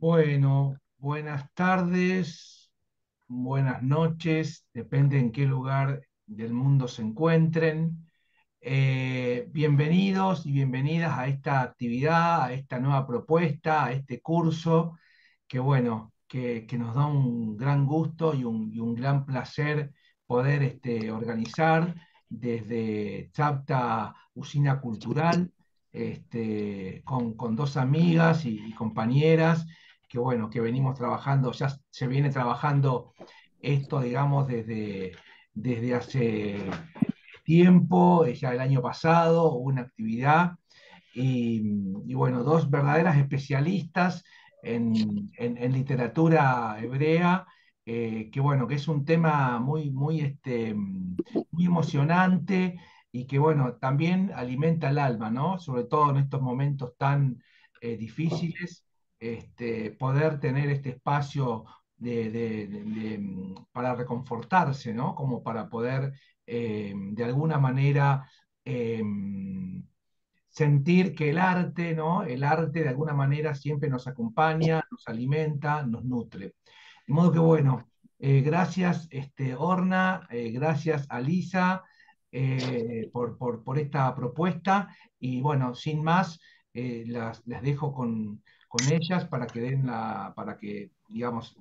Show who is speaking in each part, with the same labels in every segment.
Speaker 1: Bueno, buenas tardes, buenas noches, depende en qué lugar del mundo se encuentren. Bienvenidos y bienvenidas a esta actividad, a esta nueva propuesta, a este curso, que bueno, que nos da un gran gusto y un gran placer poder organizar desde Chapta Usina Cultural, con dos amigas y compañeras, que bueno, que venimos trabajando, ya se viene trabajando esto, digamos, desde hace tiempo, ya el año pasado, hubo una actividad y, y bueno, dos verdaderas especialistas en literatura hebrea, que bueno, que es un tema muy emocionante y que bueno, también alimenta el alma, ¿no? Sobre todo en estos momentos tan difíciles, poder tener este espacio para reconfortarse, ¿no? Como para poder de alguna manera eh, sentir que el arte, ¿no? El arte de alguna manera siempre nos acompaña, nos alimenta, nos nutre. De modo que bueno, gracias Orna, gracias Alisa por esta propuesta y bueno, sin más, las dejo con ellas para que para que, digamos,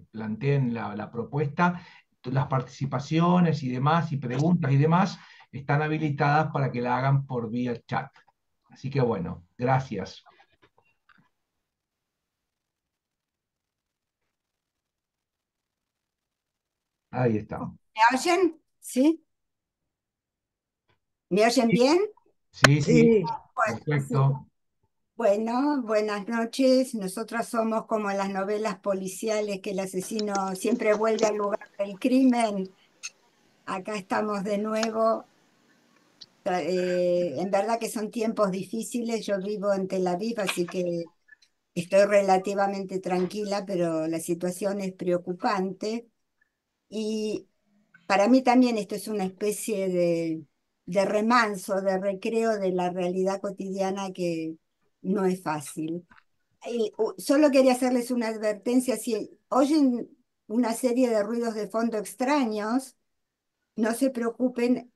Speaker 1: planteen la propuesta, las participaciones y demás, y preguntas y demás, están habilitadas para que la hagan por vía chat. Así que bueno, gracias. Ahí estamos.
Speaker 2: ¿Me oyen? ¿Sí? ¿Me oyen bien?
Speaker 1: Sí, sí,
Speaker 2: Sí. Bueno, sí.
Speaker 1: perfecto.
Speaker 2: Bueno, buenas noches. Nosotras somos como en las novelas policiales que el asesino siempre vuelve al lugar del crimen. Acá estamos de nuevo. En verdad que son tiempos difíciles. Yo vivo en Tel Aviv, así que estoy relativamente tranquila, pero la situación es preocupante. Y para mí también esto es una especie de remanso, de recreo de la realidad cotidiana que no es fácil. Solo quería hacerles una advertencia, si oyen una serie de ruidos de fondo extraños, no se preocupen,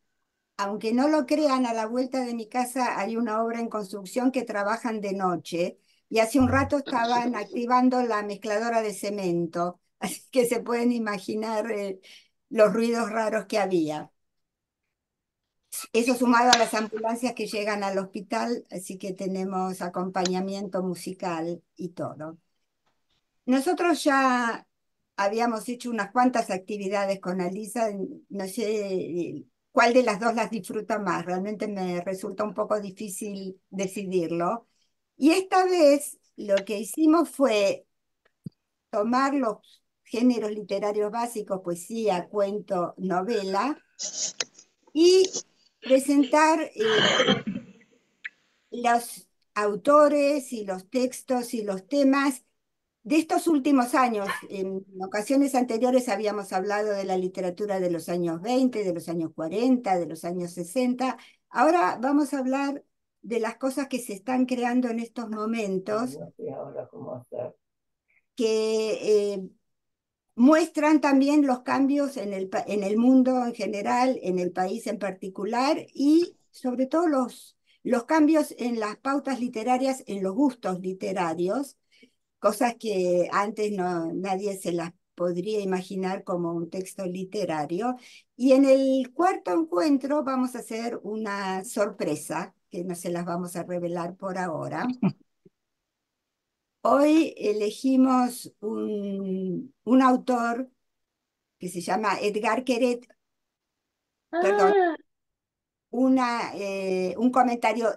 Speaker 2: aunque no lo crean, a la vuelta de mi casa hay una obra en construcción que trabajan de noche y hace un rato estaban activando la mezcladora de cemento, así que se pueden imaginar los ruidos raros que había. Eso sumado a las ambulancias que llegan al hospital, así que tenemos acompañamiento musical y todo. Nosotros ya habíamos hecho unas cuantas actividades con Alisa, no sé cuál de las dos las disfruta más, realmente me resulta un poco difícil decidirlo. Y esta vez lo que hicimos fue tomar los géneros literarios básicos, poesía, cuento, novela, y presentar los autores y los textos y los temas de estos últimos años. En ocasiones anteriores habíamos hablado de la literatura de los años 20, de los años 40, de los años 60. Ahora vamos a hablar de las cosas que se están creando en estos momentos, que muestran también los cambios en en el mundo en general, en el país en particular, y sobre todo los cambios en las pautas literarias, en los gustos literarios, cosas que antes nadie se las podría imaginar como un texto literario. Y en el cuarto encuentro vamos a hacer una sorpresa, que no se las vamos a revelar por ahora. Hoy elegimos un autor que se llama Edgar Queret, perdón,
Speaker 3: Ah,
Speaker 2: un comentario.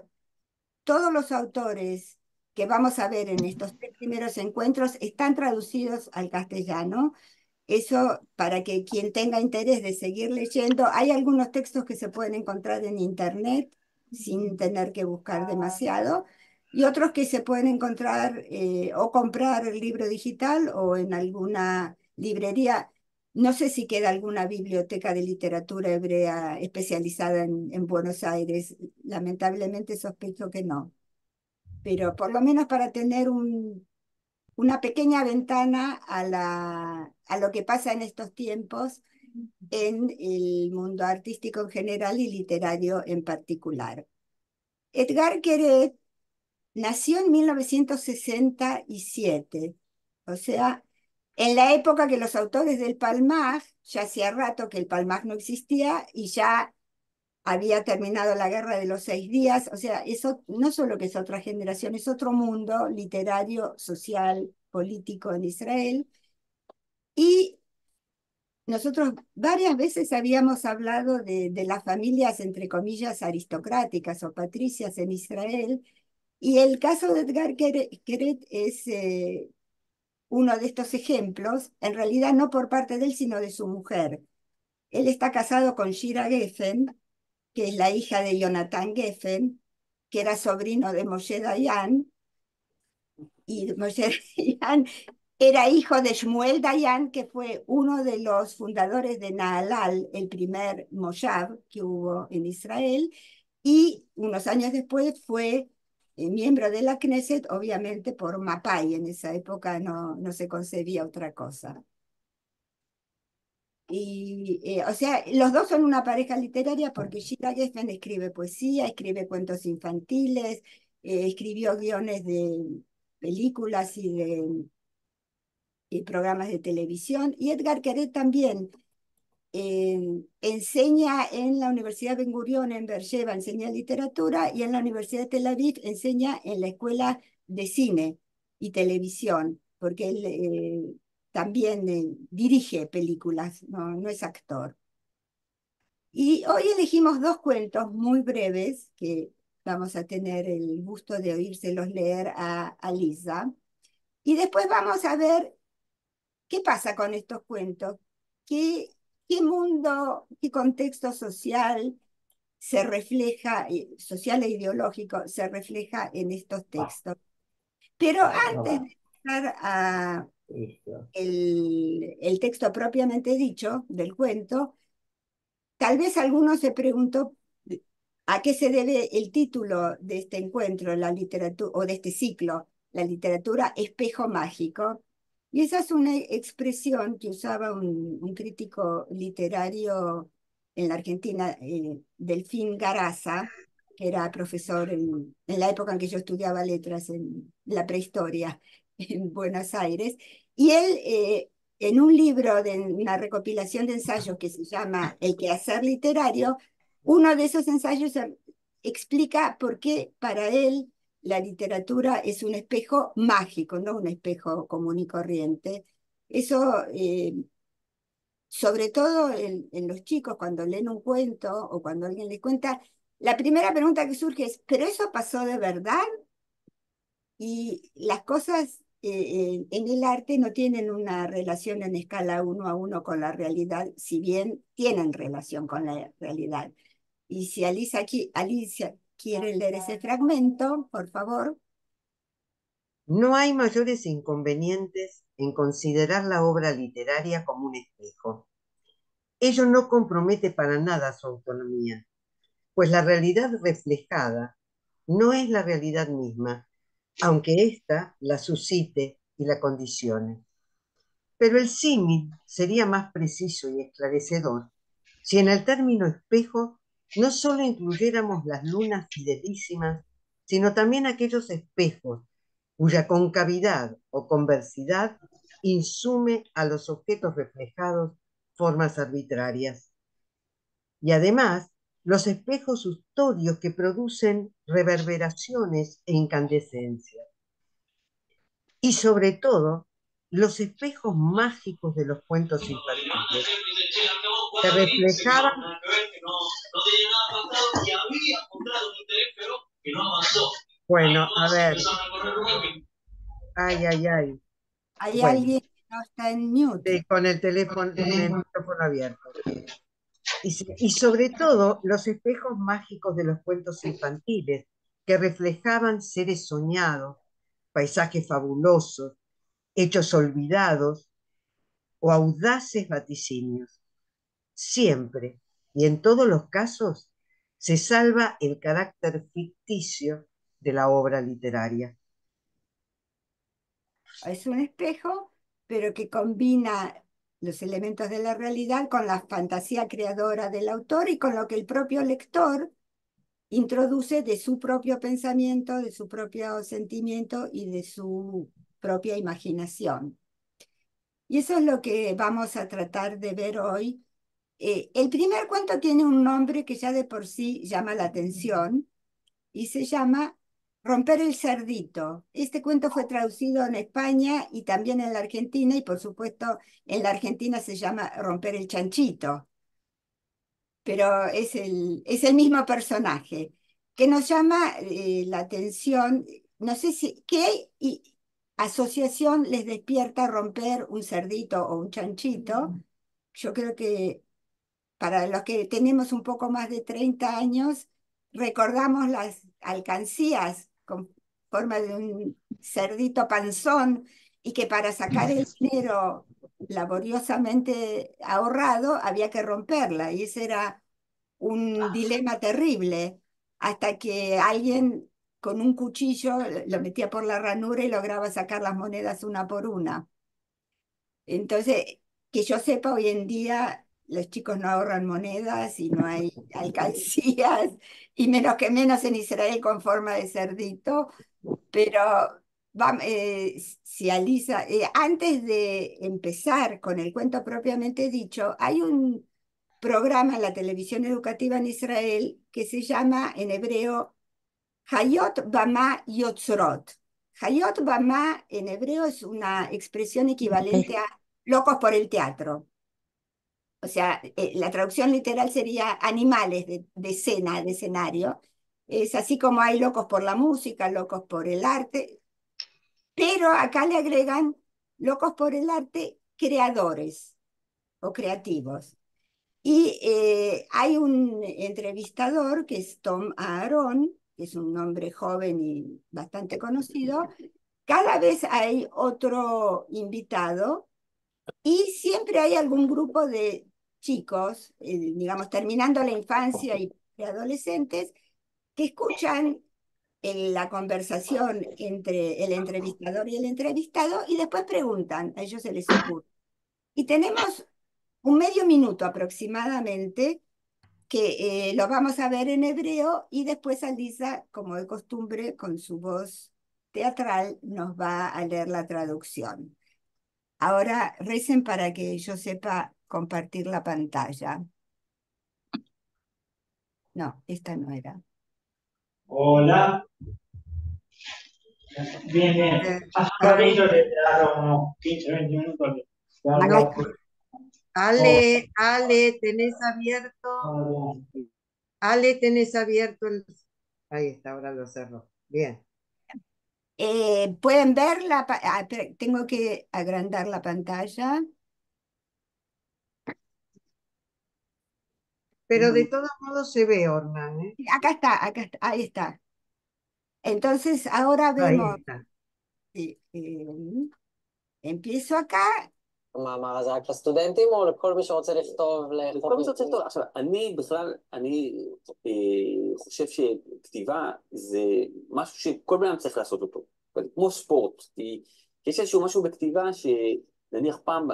Speaker 2: Todos los autores que vamos a ver en estos tres primeros encuentros están traducidos al castellano. Eso para que quien tenga interés de seguir leyendo, hay algunos textos que se pueden encontrar en internet sin tener que buscar demasiado, y otros que se pueden encontrar o comprar el libro digital o en alguna librería. No sé si queda alguna biblioteca de literatura hebrea especializada en Buenos Aires. Lamentablemente sospecho que no, pero por lo menos para tener una pequeña ventana a lo que pasa en estos tiempos en el mundo artístico en general y literario en particular. Edgar Queret nació en 1967, o sea, en la época que los autores del Palmaj, ya hacía rato que el Palmaj no existía y ya había terminado la Guerra de los 6 días, o sea, eso no solo que es otra generación, es otro mundo literario, social, político en Israel. Y nosotros varias veces habíamos hablado de las familias, entre comillas, aristocráticas o patricias en Israel, y el caso de Edgar Queret es uno de estos ejemplos, en realidad no por parte de él, sino de su mujer. Él está casado con Shira Geffen, que es la hija de Jonathan Geffen, que era sobrino de Moshe Dayan, y Moshe Dayan era hijo de Shmuel Dayan, que fue uno de los fundadores de Nahalal, el primer Moshav que hubo en Israel, y unos años después fue miembro de la Knesset, obviamente por Mapai, en esa época no se concebía otra cosa. Y, o sea, los dos son una pareja literaria porque Shira Geffen escribe poesía, escribe cuentos infantiles, escribió guiones de películas y programas de televisión. Y Edgar Queret también enseña en la Universidad Ben Gurión en Beersheba, enseña literatura, y en la Universidad de Tel Aviv enseña en la Escuela de Cine y Televisión, porque él también dirige películas, no es actor. Y hoy elegimos dos cuentos muy breves que vamos a tener el gusto de oírselos leer a Lisa. Y después vamos a ver qué pasa con estos cuentos, qué, qué mundo, qué contexto social se refleja, social e ideológico, se refleja en estos textos. Pero antes de pasar a el texto propiamente dicho del cuento, tal vez alguno se preguntó a qué se debe el título de este encuentro, la literatura, o de este ciclo, la literatura espejo mágico. Y esa es una expresión que usaba un crítico literario en la Argentina, Delfín Garaza, que era profesor en la época en que yo estudiaba letras, en la prehistoria, en Buenos Aires. Y él, en un libro de una recopilación de ensayos que se llama El quehacer literario, uno de esos ensayos explica por qué para él la literatura es un espejo mágico, no un espejo común y corriente. Eso, sobre todo en los chicos, cuando leen un cuento o cuando alguien les cuenta, la primera pregunta que surge es, ¿pero eso pasó de verdad? Y las cosas en el arte no tienen una relación en escala 1 a 1 con la realidad, si bien tienen relación con la realidad. Y si Alicia quiere leer ese fragmento, por favor.
Speaker 3: No hay mayores inconvenientes en considerar la obra literaria como un espejo. Ello no compromete para nada su autonomía, pues la realidad reflejada no es la realidad misma, aunque ésta la suscite y la condicione. Pero el símil sería más preciso y esclarecedor si en el término espejo no solo incluyéramos las lunas fidelísimas, sino también aquellos espejos cuya concavidad o conversidad insume a los objetos reflejados formas arbitrarias. Y además, los espejos ustorios que producen reverberaciones e incandescencia. Y sobre todo, los espejos mágicos de los cuentos infantiles que reflejaban. Bueno, a ver. Ay, ay, ay.
Speaker 2: Hay
Speaker 3: Bueno,
Speaker 2: alguien que no está en mute.
Speaker 3: con el teléfono, con el micrófono abierto. Y sobre todo, los espejos mágicos de los cuentos infantiles que reflejaban seres soñados, paisajes fabulosos, hechos olvidados o audaces vaticinios. Siempre y en todos los casos se salva el carácter ficticio de la obra literaria.
Speaker 2: Es un espejo, pero que combina los elementos de la realidad con la fantasía creadora del autor y con lo que el propio lector introduce de su propio pensamiento, de su propio sentimiento y de su propia imaginación. Y eso es lo que vamos a tratar de ver hoy. El primer cuento tiene un nombre que ya de por sí llama la atención y se llama Romper el cerdito. Este cuento fue traducido en España y también en la Argentina, y por supuesto en la Argentina se llama Romper el chanchito, pero es el mismo personaje que nos llama la atención. No sé si qué asociación les despierta romper un cerdito o un chanchito. Yo creo que para los que tenemos un poco más de 30 años, recordamos las alcancías con forma de un cerdito panzón y que para sacar el dinero laboriosamente ahorrado había que romperla y ese era un dilema terrible hasta que alguien con un cuchillo lo metía por la ranura y lograba sacar las monedas una por una. Entonces, que yo sepa, hoy en día los chicos no ahorran monedas y no hay alcancías, y menos que menos en Israel con forma de cerdito, pero si Alisa, antes de empezar con el cuento propiamente dicho, hay un programa en la televisión educativa en Israel que se llama en hebreo Hayot Bama Yotzrot. Hayot Bama en hebreo es una expresión equivalente a locos por el teatro. O sea, la traducción literal sería animales de escena, de escenario. Es así como hay locos por la música, locos por el arte, pero acá le agregan locos por el arte creadores o creativos. Y hay un entrevistador que es Tom Aaron, que es un hombre joven y bastante conocido. Cada vez hay otro invitado y siempre hay algún grupo de chicos, digamos, terminando la infancia y adolescentes, que escuchan la conversación entre el entrevistador y el entrevistado y después preguntan, a ellos se les ocurre. Y tenemos un medio minuto aproximadamente que lo vamos a ver en hebreo y después Alisa, como de costumbre, con su voz teatral, nos va a leer la traducción. Ahora recen para que yo sepa compartir la pantalla. No, esta no era.
Speaker 4: Hola, bien, bien. Hace un ratito le daron unos 15, 20 minutos que
Speaker 2: Acá
Speaker 4: algo
Speaker 3: Ale, tenés abierto, ahí está, ahora lo cerró. Bien.
Speaker 2: ¿Pueden ver tengo que agrandar la pantalla.
Speaker 3: Pero de
Speaker 2: Bueno,
Speaker 3: todos modos se ve, Ornan, ¿eh?
Speaker 2: acá está, ahí está. Entonces, ahora
Speaker 3: Ahí
Speaker 2: vemos,
Speaker 3: está.
Speaker 2: eh, empiezo acá.
Speaker 5: המאמר הזה רק לסטודנטים או לכל מי שרוצה לכתוב כל מי שרוצה לכתוב. עכשיו, אני בכלל, אני חושב שכתיבה זה משהו שכל בן אדם צריך לעשות אותו, כמו ספורט, כי יש איזשהו משהו בכתיבה שנניח פעם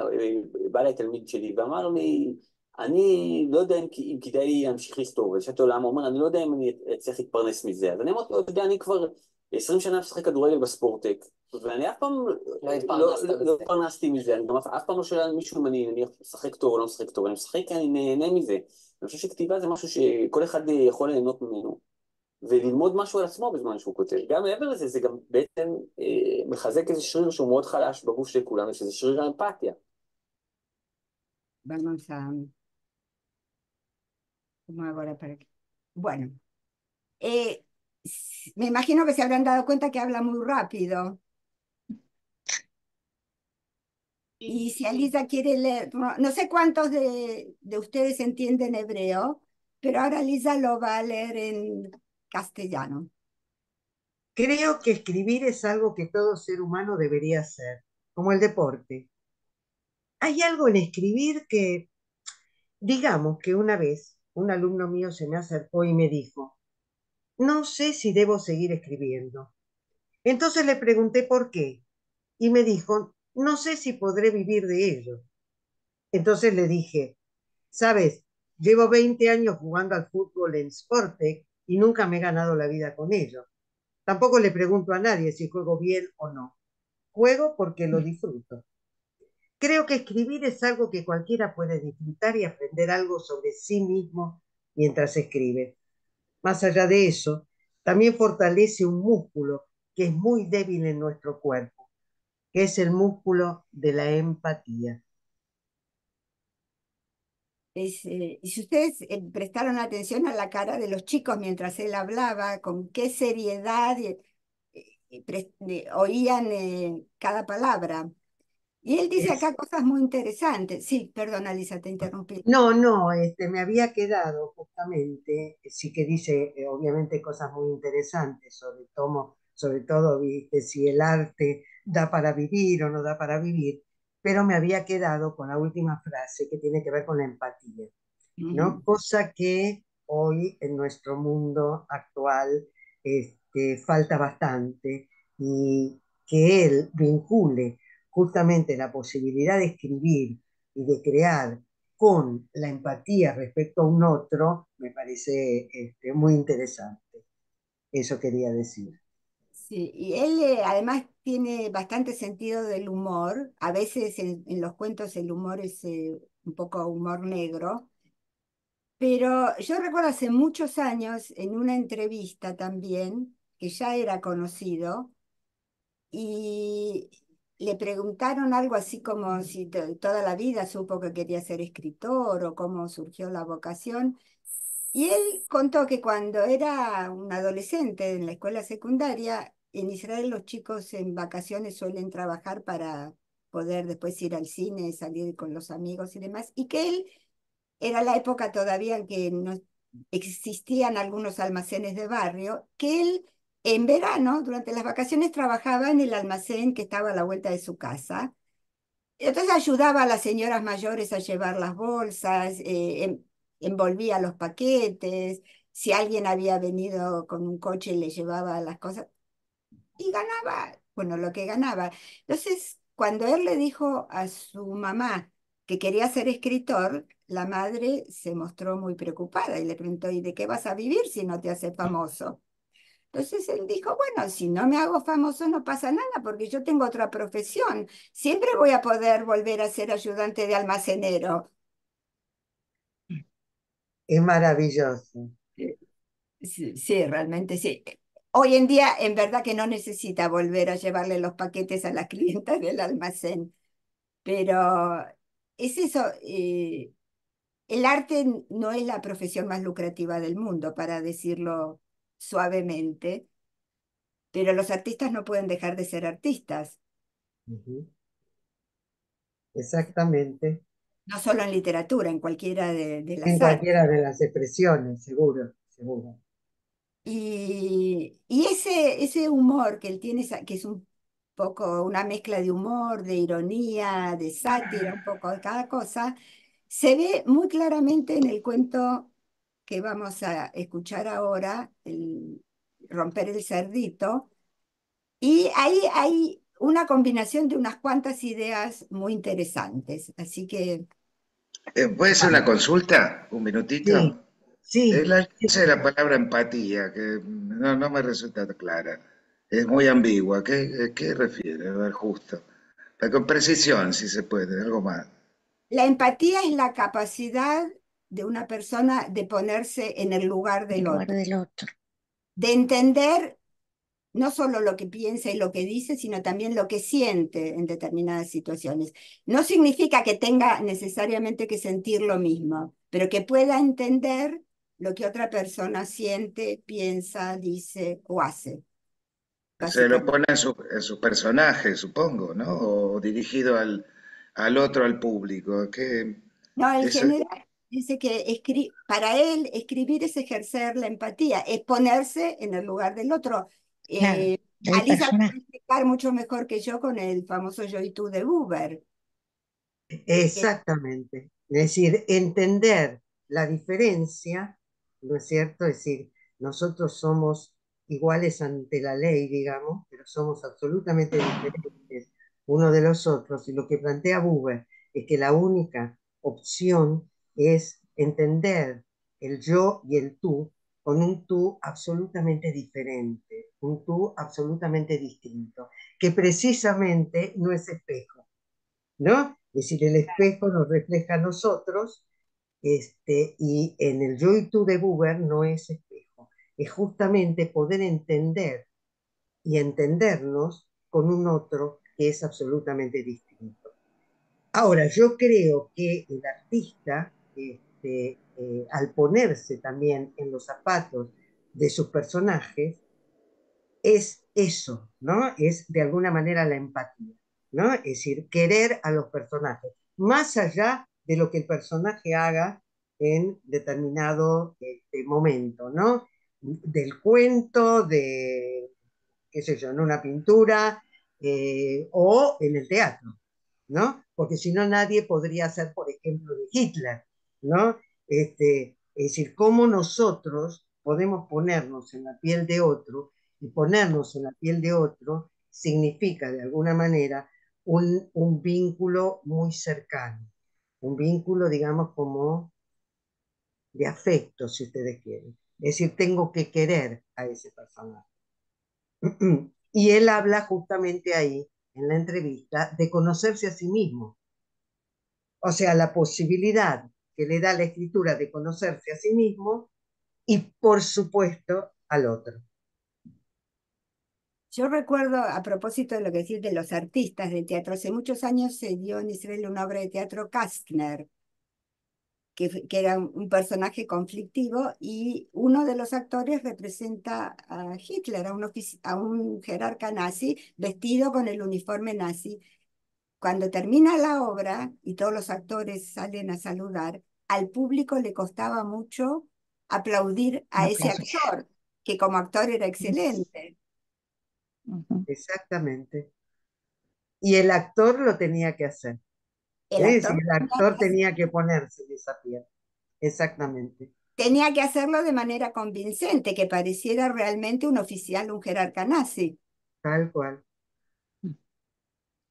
Speaker 5: בא אליי תלמיד שלי ואמר לי, אני לא יודע אם כדאי לי להמשיך לכתוב, ושאלתי לו למה, הוא אומר, אני לא יודע אם אני אצליח להתפרנס מזה, אז אני אמרתי לו, אתה יודע, אני כבר 20 שנה משחק כדורגל בספורטק, ואני אף פעם לא התפרנסתי מזה, אני גם אף פעם לא שואל על מישהו אם אני נניח משחק טוב או לא משחק טוב, אני משחק כי אני נהנה מזה. אני חושב שכתיבה זה משהו שכל אחד יכול ליהנות ממנו, וללמוד משהו על עצמו בזמן שהוא כותב. גם מעבר לזה, זה גם בעצם מחזק איזה שריר שהוא מאוד חלש בגוף של כולנו, שזה שריר האמפתיה.
Speaker 2: Vamos a... ¿Cómo hago ahora para que... Bueno, eh, me imagino que se habrán dado cuenta que habla muy rápido. Y si Alisa quiere leer, no sé cuántos de ustedes entienden hebreo, pero ahora Alisa lo va a leer en castellano.
Speaker 3: Creo que escribir es algo que todo ser humano debería hacer, como el deporte. Hay algo en escribir que, digamos que una vez un alumno mío se me acercó y me dijo, no sé si debo seguir escribiendo. Entonces le pregunté por qué. y me dijo, no sé si podré vivir de ello. Entonces le dije, sabes, llevo 20 años jugando al fútbol en Sportec y nunca me he ganado la vida con ello. Tampoco le pregunto a nadie si juego bien o no. Juego porque lo disfruto. Creo que escribir es algo que cualquiera puede disfrutar y aprender algo sobre sí mismo mientras escribe. Más allá de eso, también fortalece un músculo que es muy débil en nuestro cuerpo, que es el músculo de la empatía.
Speaker 2: Y si ustedes prestaron atención a la cara de los chicos mientras él hablaba, con qué seriedad oían cada palabra. Y él dice
Speaker 3: Es
Speaker 2: acá cosas muy interesantes. Sí, perdona, Lisa, te interrumpí.
Speaker 3: No, no, me había quedado justamente, sí que dice obviamente cosas muy interesantes, sobre todo, viste, si el arte da para vivir o no da para vivir, pero me había quedado con la última frase que tiene que ver con la empatía, ¿no?
Speaker 2: Ujú.
Speaker 3: Cosa que hoy en nuestro mundo actual falta bastante y que él vincule justamente la posibilidad de escribir y de crear con la empatía respecto a un otro, me parece muy interesante. Eso quería decir.
Speaker 2: Sí, y él además tiene bastante sentido del humor. A veces en los cuentos el humor es un poco humor negro. Pero yo recuerdo hace muchos años en una entrevista también, que ya era conocido, y le preguntaron algo así como si toda la vida supo que quería ser escritor o cómo surgió la vocación. Y él contó que cuando era un adolescente en la escuela secundaria, en Israel los chicos en vacaciones suelen trabajar para poder después ir al cine, salir con los amigos y demás, y que él era la época todavía en que no existían algunos almacenes de barrio, que él en verano, durante las vacaciones, trabajaba en el almacén que estaba a la vuelta de su casa. Entonces ayudaba a las señoras mayores a llevar las bolsas, envolvía los paquetes, si alguien había venido con un coche le llevaba las cosas y ganaba, bueno, lo que ganaba. Entonces, cuando él le dijo a su mamá que quería ser escritor, la madre se mostró muy preocupada y le preguntó, ¿y de qué vas a vivir si no te haces famoso? Entonces él dijo, bueno, si no me hago famoso no pasa nada porque yo tengo otra profesión. Siempre voy a poder volver a ser ayudante de almacenero.
Speaker 3: Es maravilloso.
Speaker 2: Sí, sí, realmente sí. Hoy en día, en verdad que no necesita volver a llevarle los paquetes a las clientas del almacén, pero es eso. El arte no es la profesión más lucrativa del mundo, para decirlo suavemente, pero los artistas no pueden dejar de ser artistas,
Speaker 3: Ujú. Exactamente.
Speaker 2: no solo en literatura, en cualquiera de
Speaker 3: En
Speaker 2: las artes.
Speaker 3: cualquiera de las expresiones, seguro, seguro.
Speaker 2: Y ese humor que él tiene, que es un poco una mezcla de humor, de ironía, de sátira, un poco de cada cosa, se ve muy claramente en el cuento que vamos a escuchar ahora, el Romper el Cerdito, y ahí hay una combinación de unas cuantas ideas muy interesantes. Así que,
Speaker 6: ¿Puede ser una consulta? ¿Un
Speaker 3: Sí,
Speaker 6: minutito?
Speaker 3: sí.
Speaker 6: La esa de la palabra empatía, que no me resulta clara. Es muy ambigua. ¿Qué refiere? A ver, justo. Con precisión, si se puede, algo más.
Speaker 2: la empatía es la capacidad de una persona de ponerse en el lugar
Speaker 7: El
Speaker 2: del
Speaker 7: lugar
Speaker 2: otro,
Speaker 7: del otro.
Speaker 2: de entender no solo lo que piensa y lo que dice, sino también lo que siente en determinadas situaciones. No significa que tenga necesariamente que sentir lo mismo, pero que pueda entender lo que otra persona siente, piensa, dice o hace,
Speaker 6: Se lo
Speaker 2: básicamente.
Speaker 6: pone en su personaje, supongo, ¿no? O dirigido al otro, al público.
Speaker 2: No, en
Speaker 6: Eso,
Speaker 2: general dice que para él escribir es ejercer la empatía, es ponerse en el lugar del otro.
Speaker 7: Claro, del
Speaker 2: Alisa lo
Speaker 7: personaje.
Speaker 2: puede explicar mucho mejor que yo con el famoso Yo y tú de Uber.
Speaker 3: Exactamente. Es decir, entender la diferencia, ¿no es cierto? Es decir, nosotros somos iguales ante la ley, digamos, pero somos absolutamente diferentes uno de los otros, y lo que plantea Buber es que la única opción es entender el yo y el tú con un tú absolutamente diferente, un tú absolutamente distinto, que precisamente no es espejo, ¿no? Es decir, el espejo nos refleja a nosotros, y en el yo y tú de Buber no es espejo, es justamente poder entender y entendernos con un otro que es absolutamente distinto. Ahora, yo creo que el artista, al ponerse también en los zapatos de sus personajes, es eso, ¿no? Es de alguna manera la empatía, ¿no? Es decir, querer a los personajes, más allá de lo que el personaje haga en determinado momento, ¿no? Del cuento, de, qué sé yo, en una pintura o en el teatro, ¿no? Porque si no nadie podría ser, por ejemplo, de Hitler, ¿no? Es decir, cómo nosotros podemos ponernos en la piel de otro, y ponernos en la piel de otro significa de alguna manera un vínculo muy cercano, un vínculo, digamos, como de afecto, si ustedes quieren. Es decir, tengo que querer a ese personaje. Y él habla justamente ahí, en la entrevista, de conocerse a sí mismo. O sea, la posibilidad que le da la escritura de conocerse a sí mismo y, por supuesto, al otro.
Speaker 2: Yo recuerdo, a propósito de lo que decís de los artistas de teatro, hace muchos años se dio en Israel una obra de teatro, Kastner, que era un personaje conflictivo, y uno de los actores representa a Hitler, a un jerarca nazi vestido con el uniforme nazi. Cuando termina la obra y todos los actores salen a saludar, al público le costaba mucho aplaudir a ese actor, que como actor era excelente.
Speaker 3: Exactamente. Y el actor lo tenía que hacer.
Speaker 2: El
Speaker 3: Es decir,
Speaker 2: actor
Speaker 3: el actor tenía que ponerse en esa piel. Exactamente.
Speaker 2: tenía que hacerlo de manera convincente, que pareciera realmente un oficial, un jerarca nazi.
Speaker 3: Tal cual.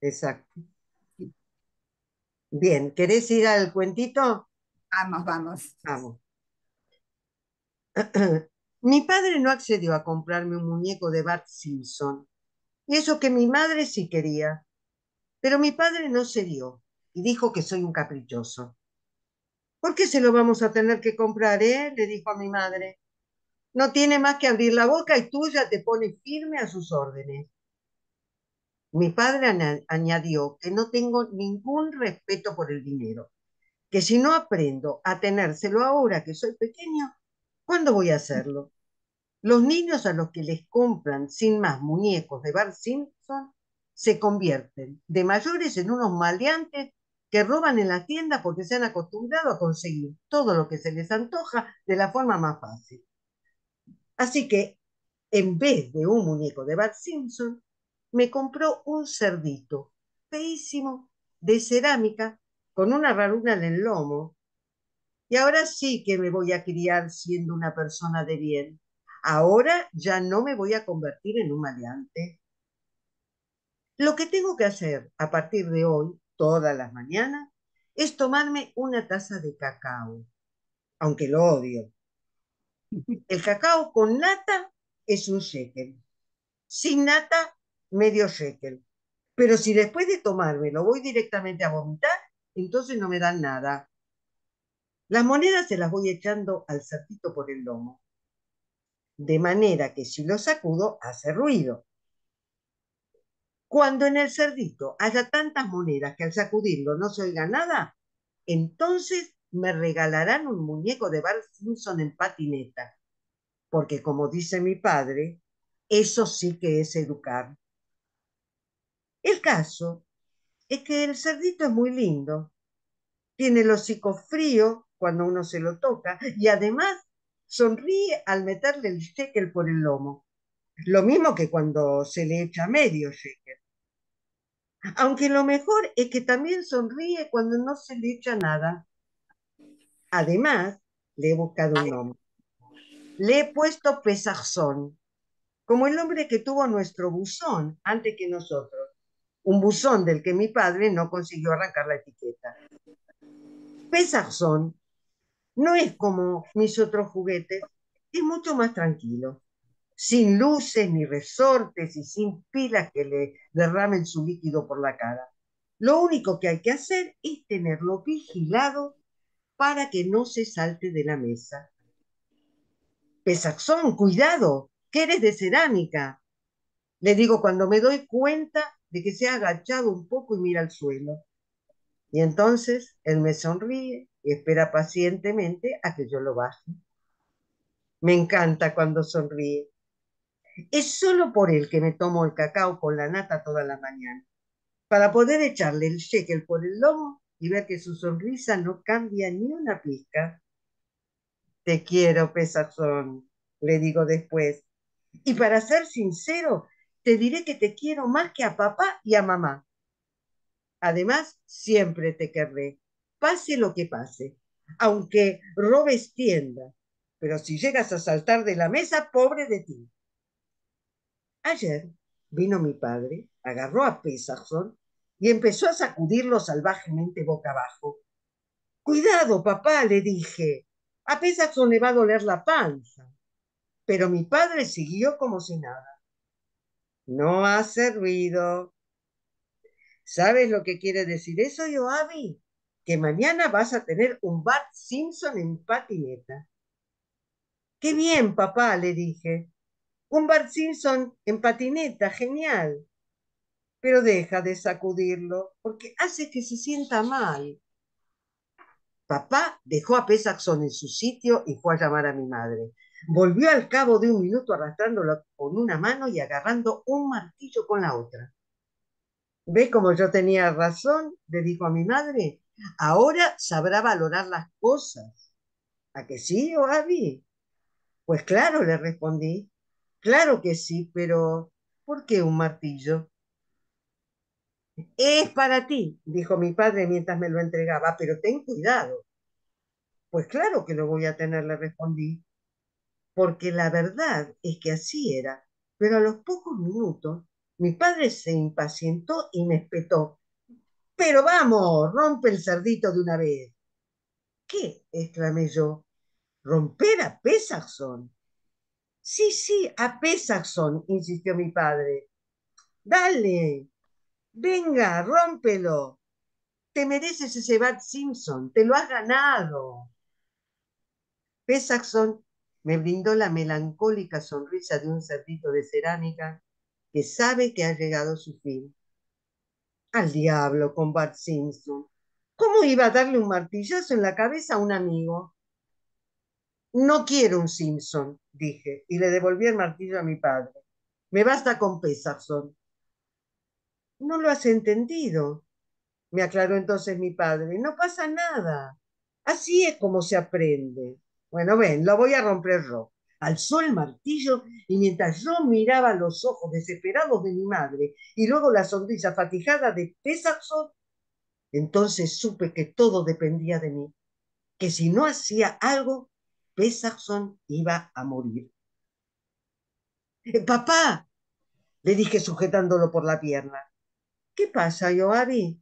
Speaker 3: Exacto. Bien, ¿querés ir al cuentito?
Speaker 2: Vamos, vamos.
Speaker 3: Vamos. Mi padre no accedió a comprarme un muñeco de Bart Simpson, y eso que mi madre sí quería, pero mi padre no cedió y dijo que soy un caprichoso. ¿Por qué se lo vamos a tener que comprar, le dijo a mi madre. No tiene más que abrir la boca y tú ya te pones firme a sus órdenes. Mi padre añadió que no tengo ningún respeto por el dinero, que si no aprendo a tenérselo ahora que soy pequeño, ¿cuándo voy a hacerlo? Los niños a los que les compran sin más muñecos de Bart Simpson se convierten de mayores en unos maleantes que roban en la tienda porque se han acostumbrado a conseguir todo lo que se les antoja de la forma más fácil. Así que, en vez de un muñeco de Bart Simpson, me compró un cerdito feísimo de cerámica con una ranura en el lomo. Y ahora sí que me voy a criar siendo una persona de bien. Ahora ya no me voy a convertir en un maleante. Lo que tengo que hacer a partir de hoy, todas las mañanas, es tomarme una taza de cacao, aunque lo odio. El cacao con nata es un shekel. Sin nata, medio shekel. Pero si después de tomármelo voy directamente a vomitar, entonces no me dan nada. Las monedas se las voy echando al cerdito por el lomo, de manera que si lo sacudo hace ruido. Cuando en el cerdito haya tantas monedas que al sacudirlo no se oiga nada, entonces me regalarán un muñeco de Bart Simpson en patineta, porque como dice mi padre, eso sí que es educar. El caso es que el cerdito es muy lindo, tiene el hocico frío cuando uno se lo toca y además sonríe al meterle el shekel por el lomo. Lo mismo que cuando se le echa medio shekel. Aunque lo mejor es que también sonríe cuando no se le echa nada. Además, le he buscado un nombre. Le he puesto Pesajón, como el hombre que tuvo nuestro buzón antes que nosotros. un buzón del que mi padre no consiguió arrancar la etiqueta. Pesachón no es como mis otros juguetes, es mucho más tranquilo, sin luces ni resortes y sin pilas que le derramen su líquido por la cara. Lo único que hay que hacer es tenerlo vigilado para que no se salte de la mesa. Pesachón, cuidado, que eres de cerámica, le digo cuando me doy cuenta de que se ha agachado un poco y mira al suelo. Y entonces él me sonríe y espera pacientemente a que yo lo baje. Me encanta cuando sonríe. Es solo por él que me tomo el cacao con la nata toda la mañana, para poder echarle el shekel por el lomo y ver que su sonrisa no cambia ni una pizca. Te quiero, Pesachón, le digo después. Y para ser sincero, te diré que te quiero más que a papá y a mamá. Además, siempre te querré, pase lo que pase, aunque robes tienda. Pero si llegas a saltar de la mesa, pobre de ti. Ayer vino mi padre, agarró a Pesachón y empezó a sacudirlo salvajemente boca abajo. Cuidado, papá, le dije. A Pesachón le va a doler la panza. Pero mi padre siguió como si nada. No hace ruido. ¿Sabes lo que quiere decir eso, Yoabi? Que mañana vas a tener un Bart Simpson en patineta. ¡Qué bien, papá!, le dije. Un Bart Simpson en patineta, genial. Pero deja de sacudirlo, porque hace que se sienta mal. Papá dejó a Pesachón en su sitio y fue a llamar a mi madre. Volvió al cabo de un minuto arrastrándolo con una mano y agarrando un martillo con la otra. ¿Ves cómo yo tenía razón?, le dijo a mi madre. Ahora sabrá valorar las cosas. ¿A que sí, Abby? Pues claro, le respondí. Claro que sí, pero ¿por qué un martillo? Es para ti, dijo mi padre mientras me lo entregaba, pero ten cuidado. Pues claro que lo voy a tener, le respondí, porque la verdad es que así era. Pero a los pocos minutos, mi padre se impacientó y me espetó. Pero vamos, rompe el cerdito de una vez. ¿Qué?, exclamé yo. ¿Romper a Pesachón? Sí, sí, a Pesachón, insistió mi padre. Dale, venga, rómpelo. Te mereces ese Bart Simpson, te lo has ganado. Pesachón me brindó la melancólica sonrisa de un cerdito de cerámica que sabe que ha llegado su fin. Al diablo con Bart Simpson. ¿Cómo iba a darle un martillazo en la cabeza a un amigo? No quiero un Simpson, dije, y le devolví el martillo a mi padre. Me basta con Pesachón. No lo has entendido, me aclaró entonces mi padre. No pasa nada. Así es como se aprende. Bueno, ven, lo voy a romper yo. Alzó el martillo y mientras yo miraba los ojos desesperados de mi madre y luego la sonrisa fatigada de Pesachón, entonces supe que todo dependía de mí, que si no hacía algo, Pesachón iba a morir. Papá, le dije sujetándolo por la pierna. ¿Qué pasa, Yoabi?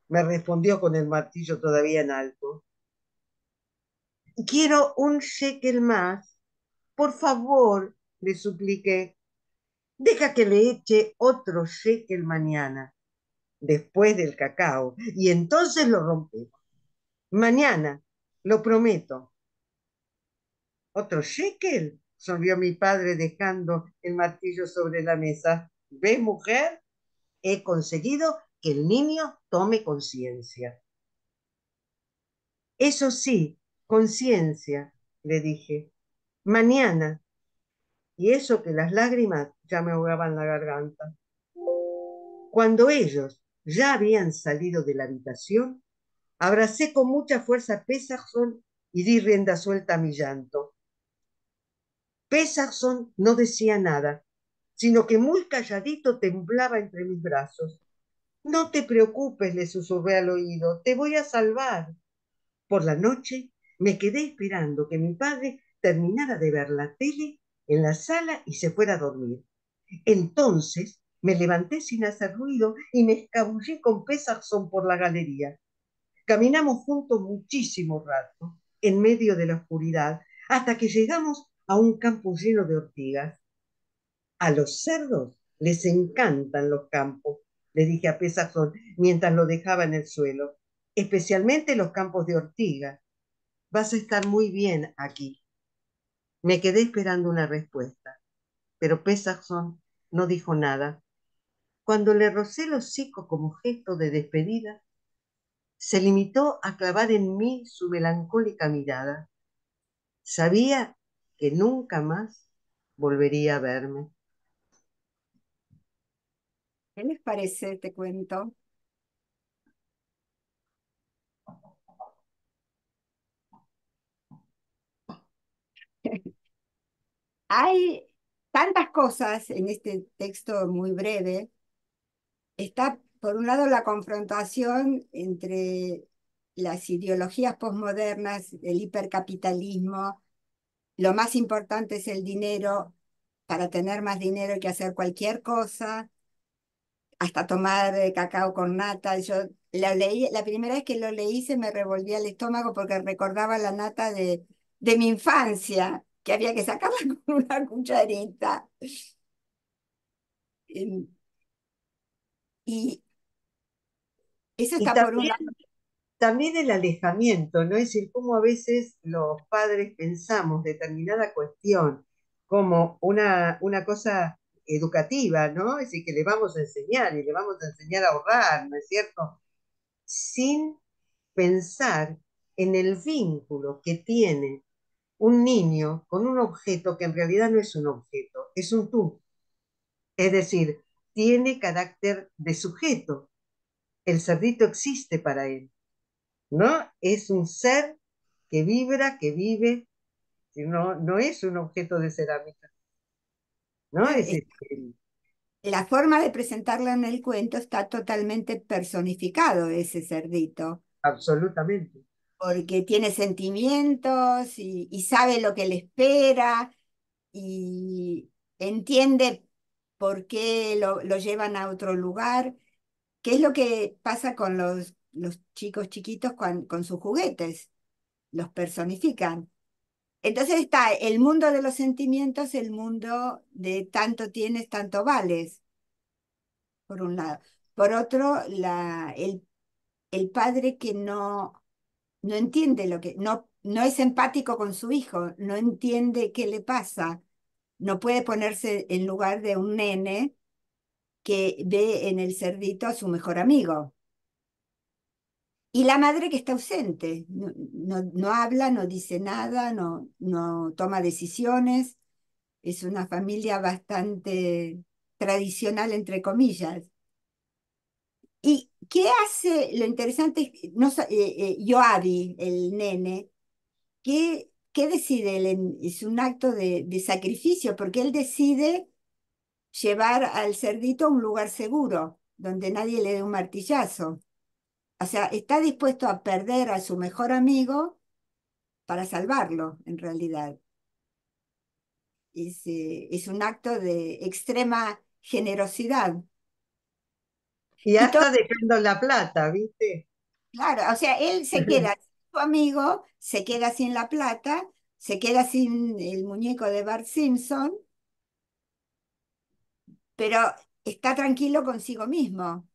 Speaker 3: Me respondió con el martillo todavía en alto. Quiero un shekel más. Por favor, le supliqué. Deja que le eche otro shekel mañana, después del cacao, y entonces lo rompemos. Mañana, lo prometo. ¿Otro shekel?, sonrió mi padre dejando el martillo sobre la mesa. ¿Ves, mujer? He conseguido que el niño tome conciencia. Eso sí, conciencia, le dije. Mañana. Y eso que las lágrimas ya me ahogaban la garganta. Cuando ellos ya habían salido de la habitación, abracé con mucha fuerza a Pesachón y di rienda suelta a mi llanto. Pesachón no decía nada, sino que muy calladito temblaba entre mis brazos. No te preocupes, le susurré al oído, te voy a salvar. Por la noche me quedé esperando que mi padre terminara de ver la tele en la sala y se fuera a dormir. Entonces Me levanté sin hacer ruido y me escabullí con Peterson por la galería. Caminamos juntos muchísimo rato, en medio de la oscuridad, hasta que llegamos a un campo lleno de ortigas. A los cerdos les encantan los campos, le dije a Peterson mientras lo dejaba en el suelo, especialmente los campos de ortigas. Vas a estar muy bien aquí. Me quedé esperando una respuesta, pero Peterson no dijo nada. Cuando le rocé el hocico como gesto de despedida, se limitó a clavar en mí su melancólica mirada. Sabía que nunca más volvería a verme.
Speaker 2: ¿Qué les parece este cuento? Hay tantas cosas en este texto muy breve. Está, por un lado, la confrontación entre las ideologías posmodernas, el hipercapitalismo. Lo más importante es el dinero. Para tener más dinero hay que hacer cualquier cosa, hasta tomar cacao con nata. Yo lo leí, la primera vez que lo leí se me revolvía el estómago porque recordaba la nata de mi infancia, que había que sacarla con una cucharita. Em, Y eso
Speaker 3: Y
Speaker 2: está por un lado.
Speaker 3: también el alejamiento, ¿no? Es decir, cómo a veces los padres pensamos determinada cuestión como una cosa educativa, ¿no? Es decir, que le vamos a enseñar y le vamos a enseñar a ahorrar, ¿no es cierto? Sin pensar en el vínculo que tiene un niño con un objeto que en realidad no es un objeto, es un tú. Es decir, tiene carácter de sujeto. El cerdito existe para él, ¿no? Es un ser que vibra, que vive, no, no es un objeto de cerámica, ¿no?
Speaker 2: Claro,
Speaker 3: Es decir,
Speaker 2: la forma de presentarla en el cuento está totalmente personificado ese cerdito,
Speaker 3: absolutamente.
Speaker 2: porque tiene sentimientos y sabe lo que le espera y entiende por qué lo llevan a otro lugar, qué es lo que pasa con los chicos chiquitos con sus juguetes, los personifican. Entonces está el mundo de los sentimientos, el mundo de tanto tienes, tanto vales, por un lado. Por otro, el padre que no entiende no es empático con su hijo, no entiende qué le pasa, no puede ponerse en lugar de un nene que ve en el cerdito a su mejor amigo. Y la madre que está ausente, no habla, no dice nada, no toma decisiones. Es una familia bastante tradicional, entre comillas. ¿Y qué hace? Lo interesante es, no, Yoavi, el nene, ¿qué decide él? Es un acto de sacrificio, porque él decide llevar al cerdito a un lugar seguro, donde nadie le dé un martillazo. O sea, está dispuesto a perder a su mejor amigo para salvarlo, en realidad. Es un acto de extrema generosidad.
Speaker 3: Y
Speaker 2: Y todo,
Speaker 3: hasta dejando la plata, ¿viste?
Speaker 2: claro, o sea, él se queda sin su amigo, se queda sin la plata, se queda sin el muñeco de Bart Simpson, pero está tranquilo consigo mismo.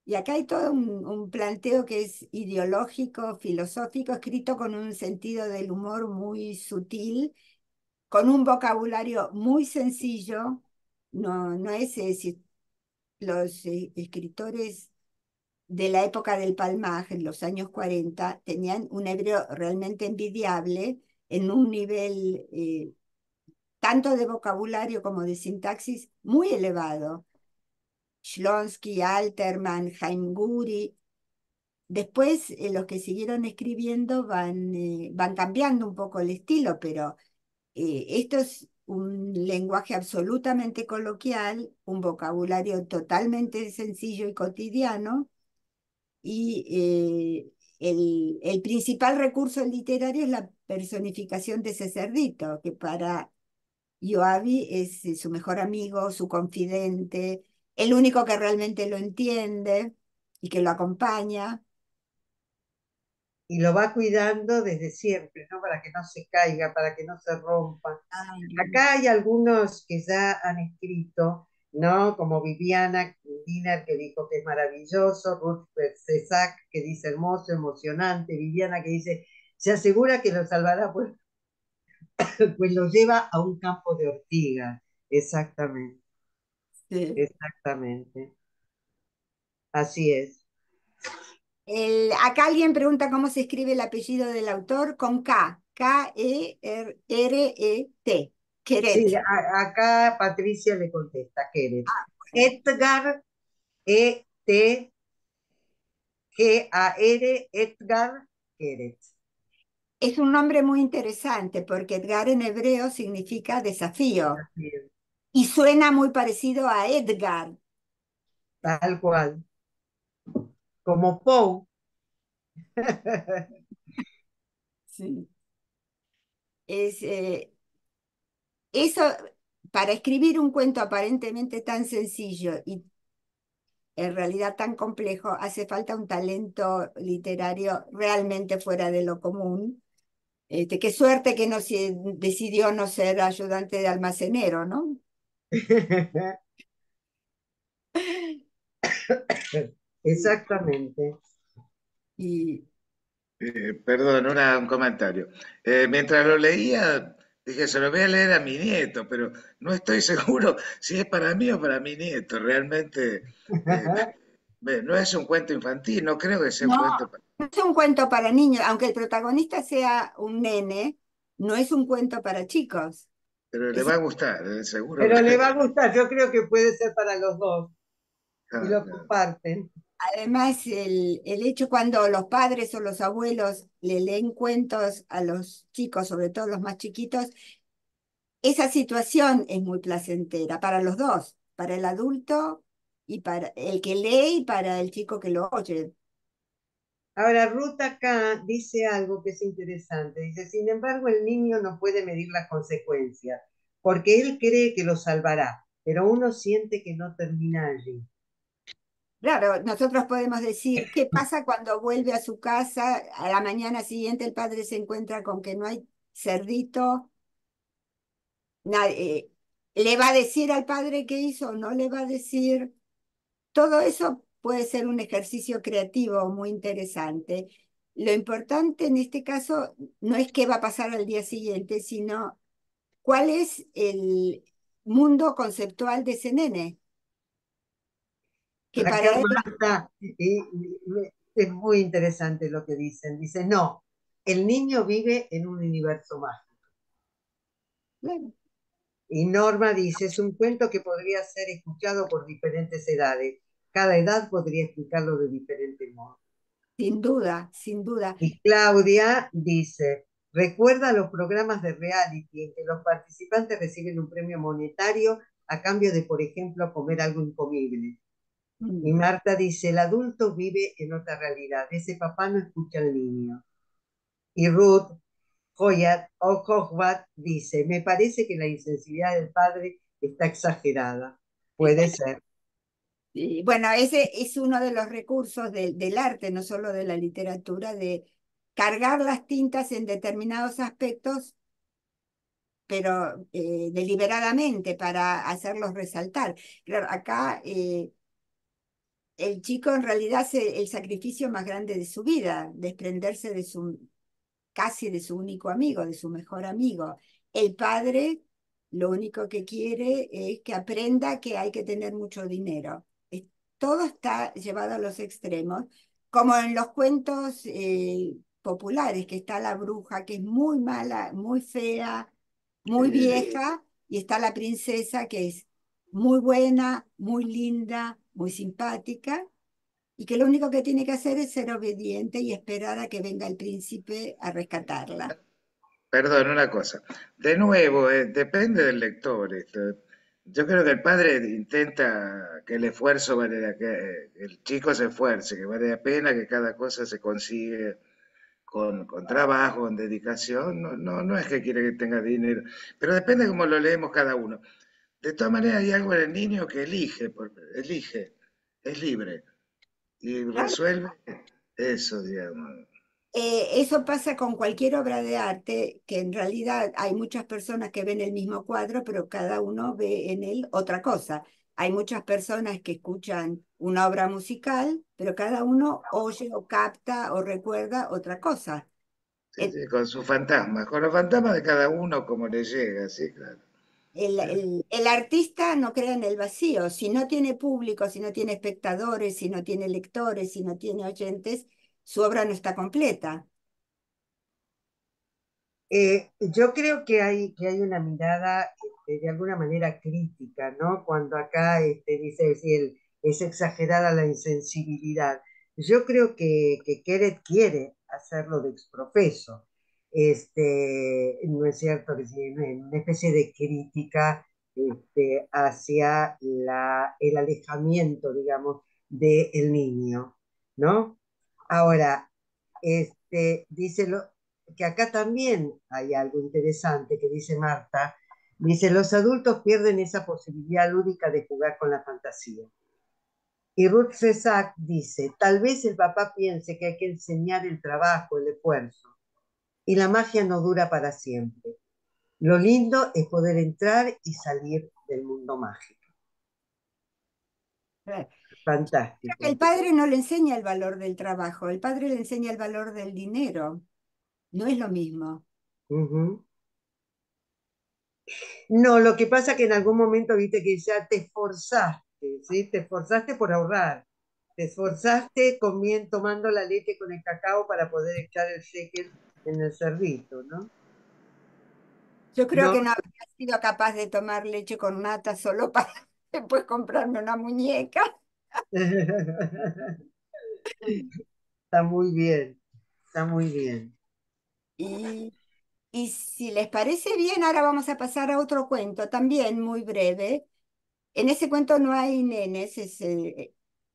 Speaker 2: Y acá hay todo un planteo que es ideológico, filosófico, escrito con un sentido del humor muy sutil, con un vocabulario muy sencillo. No es, si los escritores de la época del Palmaj, en los años 40, tenían un hebreo realmente envidiable en un nivel tanto de vocabulario como de sintaxis muy elevado. Shlonsky, Alterman, Haim Guri. Después, los que siguieron escribiendo van cambiando un poco el estilo, pero esto es un lenguaje absolutamente coloquial, un vocabulario totalmente sencillo y cotidiano, y el principal recurso literario es la personificación de ese cerdito, que para Yoavi es su mejor amigo, su confidente, el único que realmente lo entiende y que lo acompaña.
Speaker 3: Y lo va cuidando desde siempre, ¿no? Para que no se caiga, para que no se rompa.
Speaker 2: Ay,
Speaker 3: Acá hay algunos que ya han escrito, ¿no? Como Viviana Diner, que dijo que es maravilloso, Ruth Cesac, que dice hermoso, emocionante, Viviana que dice, se asegura que lo salvará, pues, pues lo lleva a un campo de ortigas. Exactamente,
Speaker 2: sí.
Speaker 3: exactamente. Así es.
Speaker 2: Acá alguien pregunta cómo se escribe el apellido del autor con K, K-E-R-E-T,
Speaker 3: Sí,
Speaker 2: Queret.
Speaker 3: acá Patricia le contesta, Keret.
Speaker 2: Bueno,
Speaker 3: Edgar, E-T-G-A-R, Edgar Keret.
Speaker 2: es un nombre muy interesante porque Edgar en hebreo significa desafío
Speaker 3: Así es,
Speaker 2: y suena muy parecido a Edgar.
Speaker 3: tal cual. Como Poe.
Speaker 2: Sí. Eso, para escribir un cuento aparentemente tan sencillo y en realidad tan complejo, hace falta un talento literario realmente fuera de lo común. Qué suerte que no decidió no ser ayudante de almacenero, ¿no?
Speaker 3: Exactamente.
Speaker 2: Y
Speaker 6: Perdón, un comentario. Mientras lo leía, dije, se lo voy a leer a mi nieto, pero no estoy seguro si es para mí o para mi nieto. Realmente eh, no es un cuento infantil, no creo que sea un
Speaker 2: no,
Speaker 6: cuento.
Speaker 2: no es un cuento para niños, aunque el protagonista sea un nene, no es un cuento para chicos.
Speaker 6: Pero le
Speaker 2: Es,
Speaker 6: va a gustar, seguro
Speaker 3: Pero le
Speaker 6: que.
Speaker 3: va a gustar, yo creo que puede ser para los dos y
Speaker 6: Ah,
Speaker 3: lo
Speaker 6: no.
Speaker 3: comparten.
Speaker 2: además, el hecho cuando los padres o los abuelos le leen cuentos a los chicos, sobre todo los más chiquitos, esa situación es muy placentera para los dos, para el adulto y para el que lee y para el chico que lo oye.
Speaker 3: Ahora, Ruth acá dice algo que es interesante. Dice, sin embargo, el niño no puede medir las consecuencias, porque él cree que lo salvará, pero uno siente que no termina allí.
Speaker 2: Claro, nosotros podemos decir, ¿qué pasa cuando vuelve a su casa? A la mañana siguiente el padre se encuentra con que no hay cerdito. ¿Le va a decir al padre qué hizo? ¿No le va a decir? Todo eso puede ser un ejercicio creativo muy interesante. Lo importante en este caso no es qué va a pasar al día siguiente, sino cuál es el mundo conceptual de ese nene, que
Speaker 3: Acá
Speaker 2: para él,
Speaker 3: Marta, es muy interesante lo que dicen. Dice, no, el niño vive en un universo mágico.
Speaker 2: bueno,
Speaker 3: Y Norma dice, es un cuento que podría ser escuchado por diferentes edades. Cada edad podría explicarlo de diferente modo.
Speaker 2: sin duda, sin duda.
Speaker 3: Y Claudia dice, recuerda los programas de reality en que los participantes reciben un premio monetario a cambio de, por ejemplo, comer algo incomible. Y
Speaker 2: Mm.
Speaker 3: Marta dice, el adulto vive en otra realidad, ese papá no escucha al niño. Y Ruth Hoyat o Hochbat dice, me parece que la insensibilidad del padre está exagerada. Puede ser.
Speaker 2: Y bueno, ese es uno de los recursos del arte, no solo de la literatura, de cargar las tintas en determinados aspectos, pero deliberadamente para hacerlos resaltar. Claro, acá el chico en realidad hace el sacrificio más grande de su vida, desprenderse de su casi de su único amigo, de su mejor amigo. El padre lo único que quiere es que aprenda que hay que tener mucho dinero. Todo está llevado a los extremos, como en los cuentos populares, que está la bruja, que es muy mala, muy fea, muy vieja, y está la princesa, que es muy buena, muy linda, muy simpática, y que lo único que tiene que hacer es ser obediente y esperar a que venga el príncipe a rescatarla.
Speaker 6: Perdón, una cosa. De nuevo, depende del lector esto. Yo creo que el padre intenta que el esfuerzo que el chico se esfuerce, que vale la pena, que cada cosa se consigue con trabajo, con dedicación, no es que quiere que tenga dinero, pero depende cómo lo leemos cada uno. De todas maneras, hay algo en el niño que elige, es libre y
Speaker 2: Claro.
Speaker 6: resuelve eso, digamos.
Speaker 2: Eso pasa con cualquier obra de arte, que en realidad hay muchas personas que ven el mismo cuadro, pero cada uno ve en él otra cosa. Hay muchas personas que escuchan una obra musical, pero cada uno oye o capta o recuerda otra cosa.
Speaker 6: Sí, sí, con sus fantasmas, con los fantasmas de cada uno como le llega, sí, claro.
Speaker 2: El artista no crea en el vacío. Si no tiene público, si no tiene espectadores, si no tiene lectores, si no tiene oyentes, su obra no está completa.
Speaker 3: Yo creo que hay una mirada de alguna manera crítica, ¿no? Cuando acá dice si es exagerada la insensibilidad. Yo creo que Keret quiere hacerlo de exprofeso. No es cierto que sí, una especie de crítica hacia el alejamiento, digamos, del niño, ¿no? Ahora, dice que acá también hay algo interesante que dice Marta. Dice, los adultos pierden esa posibilidad lúdica de jugar con la fantasía. Y Ruth Fesak dice, tal vez el papá piense que hay que enseñar el trabajo, el esfuerzo, y la magia no dura para siempre. Lo lindo es poder entrar y salir del mundo mágico.
Speaker 2: Creo que el
Speaker 3: Fantástico.
Speaker 2: padre no le enseña el valor del trabajo, el padre le enseña el valor del dinero. No es lo mismo.
Speaker 3: Ujú. No, lo que pasa que en algún momento viste que ya te esforzaste, ¿sí? Te esforzaste por ahorrar. Te esforzaste tomando la leche con el cacao para poder echar el shaker en el cerdito, ¿no?
Speaker 2: Yo creo
Speaker 3: No.
Speaker 2: que no habría sido capaz de tomar leche con nata solo para después comprarme una muñeca.
Speaker 3: Está muy bien, está muy bien.
Speaker 2: Y, y si les parece bien, ahora vamos a pasar a otro cuento, también muy breve. En ese cuento no hay nenes, es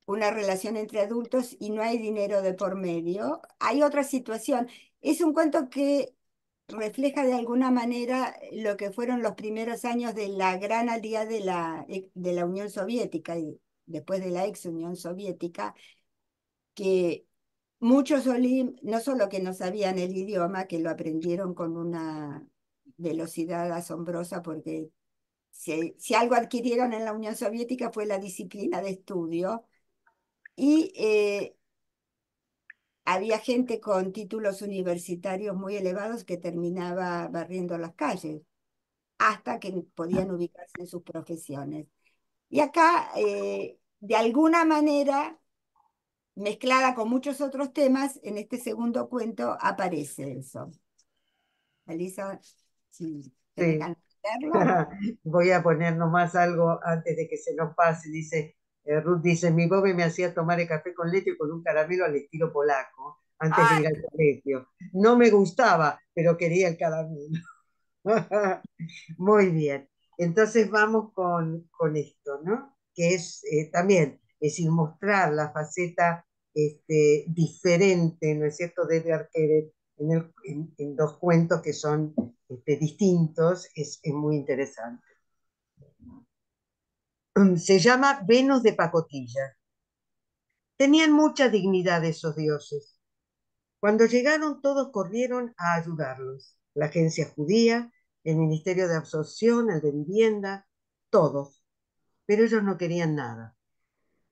Speaker 2: una relación entre adultos y no hay dinero de por medio. Hay otra situación. Es un cuento que refleja de alguna manera lo que fueron los primeros años de la gran alianza de la Unión Soviética y después de la ex Unión Soviética, que muchos no solo que no sabían el idioma, que lo aprendieron con una velocidad asombrosa, porque si algo adquirieron en la Unión Soviética fue la disciplina de estudio, y había gente con títulos universitarios muy elevados que terminaba barriendo las calles hasta que podían ubicarse en sus profesiones. Y acá, de alguna manera, mezclada con muchos otros temas, en este segundo cuento aparece eso. Elisa, si tenés
Speaker 3: Sí.
Speaker 2: ganas de verlo.
Speaker 3: Voy a poner nomás algo antes de que se nos pase. Dice, Ruth dice, mi bobe me hacía tomar el café con leche con un caramelo al estilo polaco antes de
Speaker 2: Ah,
Speaker 3: ir al colegio. No me gustaba, pero quería el caramelo. Muy bien. Entonces vamos con esto, ¿no? Que es también, es decir, mostrar la faceta diferente, ¿no es cierto?, de Edgar Keret en dos cuentos que son distintos, es muy interesante. Se llama Venus de pacotilla. Tenían mucha dignidad esos dioses. Cuando llegaron, todos corrieron a ayudarlos. La agencia judía, el Ministerio de Absorción, el de Vivienda, todos. Pero ellos no querían nada.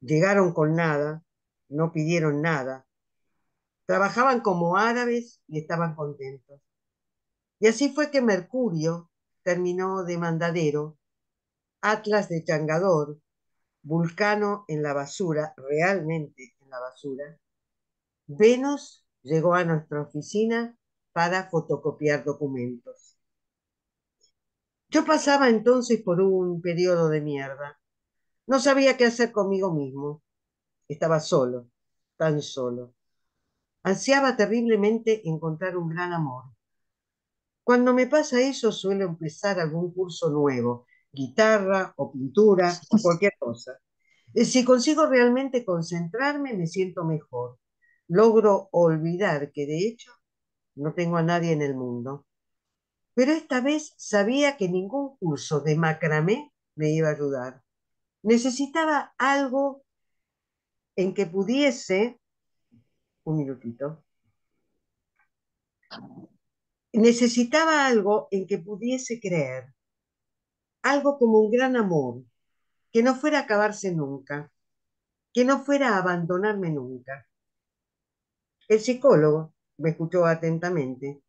Speaker 3: Llegaron con nada, no pidieron nada. Trabajaban como árabes y estaban contentos. Y así fue que Mercurio terminó de mandadero, Atlas de changador, Vulcano en la basura, realmente en la basura. Venus llegó a nuestra oficina para fotocopiar documentos. Yo pasaba entonces por un periodo de mierda. No sabía qué hacer conmigo mismo. Estaba solo, tan solo. Ansiaba terriblemente encontrar un gran amor. Cuando me pasa eso, suelo empezar algún curso nuevo, guitarra o pintura o cualquier cosa. Si consigo realmente concentrarme, me siento mejor. Logro olvidar que de hecho no tengo a nadie en el mundo. Pero esta vez sabía que ningún curso de macramé me iba a ayudar. Necesitaba algo en que pudiese, un minutito, necesitaba algo en que pudiese creer, algo como un gran amor, que no fuera a acabarse nunca, que no fuera a abandonarme nunca. El psicólogo me escuchó atentamente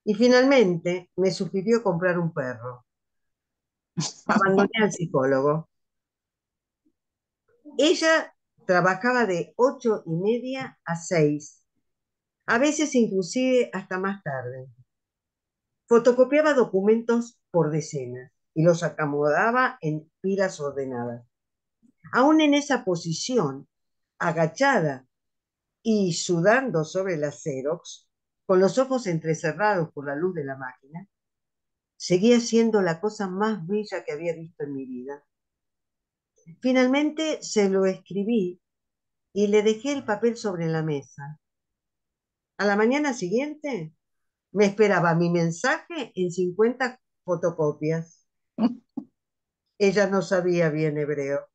Speaker 3: y finalmente me sugirió comprar un perro. Abandoné al psicólogo. Ella trabajaba de 8:30 a 6, a veces inclusive hasta más tarde. Fotocopiaba documentos por decenas y los acomodaba en pilas ordenadas. Aún en esa posición, agachada y sudando sobre la Xerox, con los ojos entrecerrados por la luz de la máquina, seguía siendo la cosa más bella que había visto en mi vida. Finalmente se lo escribí y le dejé el papel sobre la mesa. A la mañana siguiente me esperaba mi mensaje en 50 fotocopias. Ella no sabía bien hebreo,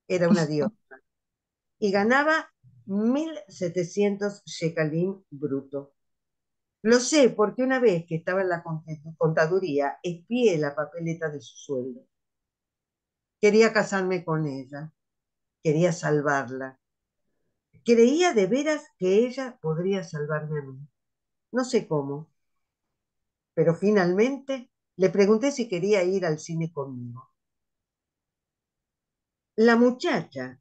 Speaker 3: era una diosa, y ganaba 1.700 shekalim bruto. Lo sé porque una vez que estaba en la contaduría, espié la papeleta de su sueldo. Quería casarme con ella, quería salvarla. Creía de veras que ella podría salvarme a mí. No sé cómo, pero finalmente le pregunté si quería ir al cine conmigo. La muchacha,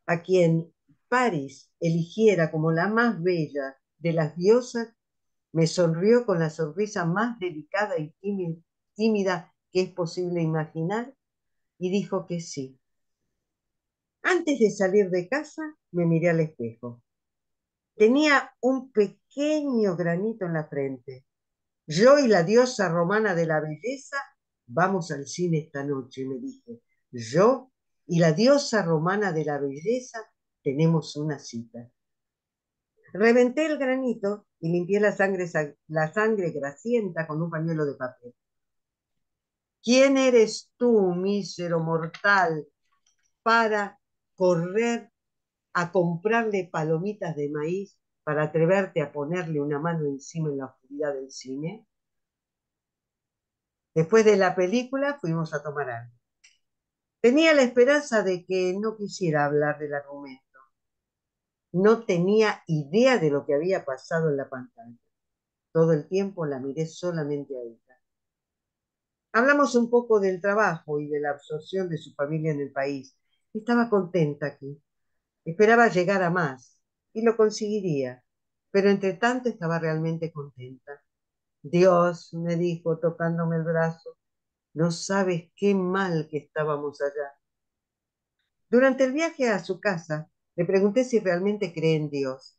Speaker 3: a quien París eligiera como la más bella de las diosas, me sonrió con la sonrisa más delicada y tímida que es posible imaginar y dijo que sí. Antes de salir de casa, me miré al espejo. Tenía un pequeño granito en la frente. Yo y la diosa romana de la belleza vamos al cine esta noche, me dije. Yo y la diosa romana de la belleza tenemos una cita. Reventé el granito y limpié la sangre grasienta con un pañuelo de papel. ¿Quién eres tú, mísero mortal, para correr a comprarle palomitas de maíz para atreverte a ponerle una mano encima en la oscuridad del cine? Después de la película fuimos a tomar algo. Tenía la esperanza de que no quisiera hablar del argumento. No tenía idea de lo que había pasado en la pantalla. Todo el tiempo la miré solamente a ella. Hablamos un poco del trabajo y de la absorción de su familia en el país. Estaba contenta aquí. Esperaba llegar a más y lo conseguiría, pero entre tanto estaba realmente contenta. Dios, me dijo tocándome el brazo, no sabes qué mal que estábamos allá. Durante el viaje a su casa, le pregunté si realmente cree en Dios.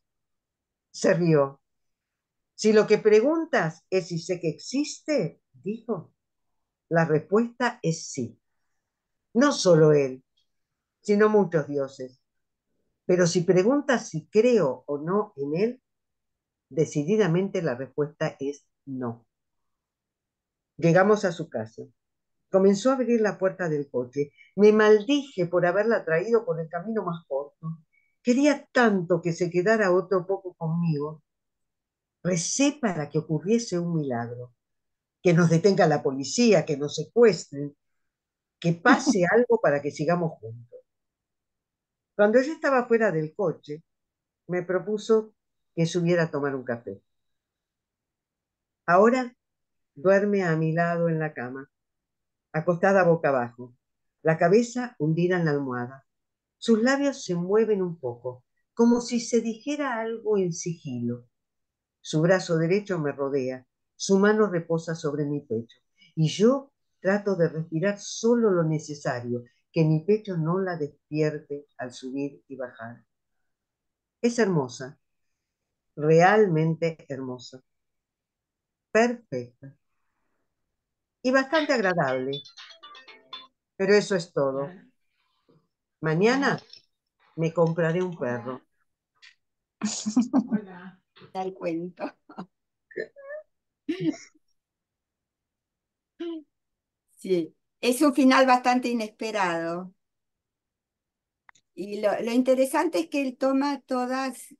Speaker 3: Se rió. Si lo que preguntas es si sé que existe, dijo, la respuesta es sí. No solo él, sino muchos dioses. Pero si preguntas si creo o no en él, decididamente la respuesta es no. Llegamos a su casa. Comenzó a abrir la puerta del coche. Me maldije por haberla traído por el camino más corto. Quería tanto que se quedara otro poco conmigo. Recé para que ocurriese un milagro, que nos detenga la policía, que nos secuestren, que pase algo para que sigamos juntos. Cuando ella estaba fuera del coche, me propuso que subiera a tomar un café. Ahora duerme a mi lado en la cama, acostada boca abajo, la cabeza hundida en la almohada. Sus labios se mueven un poco, como si se dijera algo en sigilo. Su brazo derecho me rodea, su mano reposa sobre mi pecho, y yo trato de respirar solo lo necesario, que mi pecho no la despierte al subir y bajar. Es hermosa, realmente hermosa, perfecta y bastante agradable, pero eso es todo. Mañana me compraré un perro.
Speaker 2: Tal cuento. Sí, es un final bastante inesperado. Y lo interesante es que él toma todas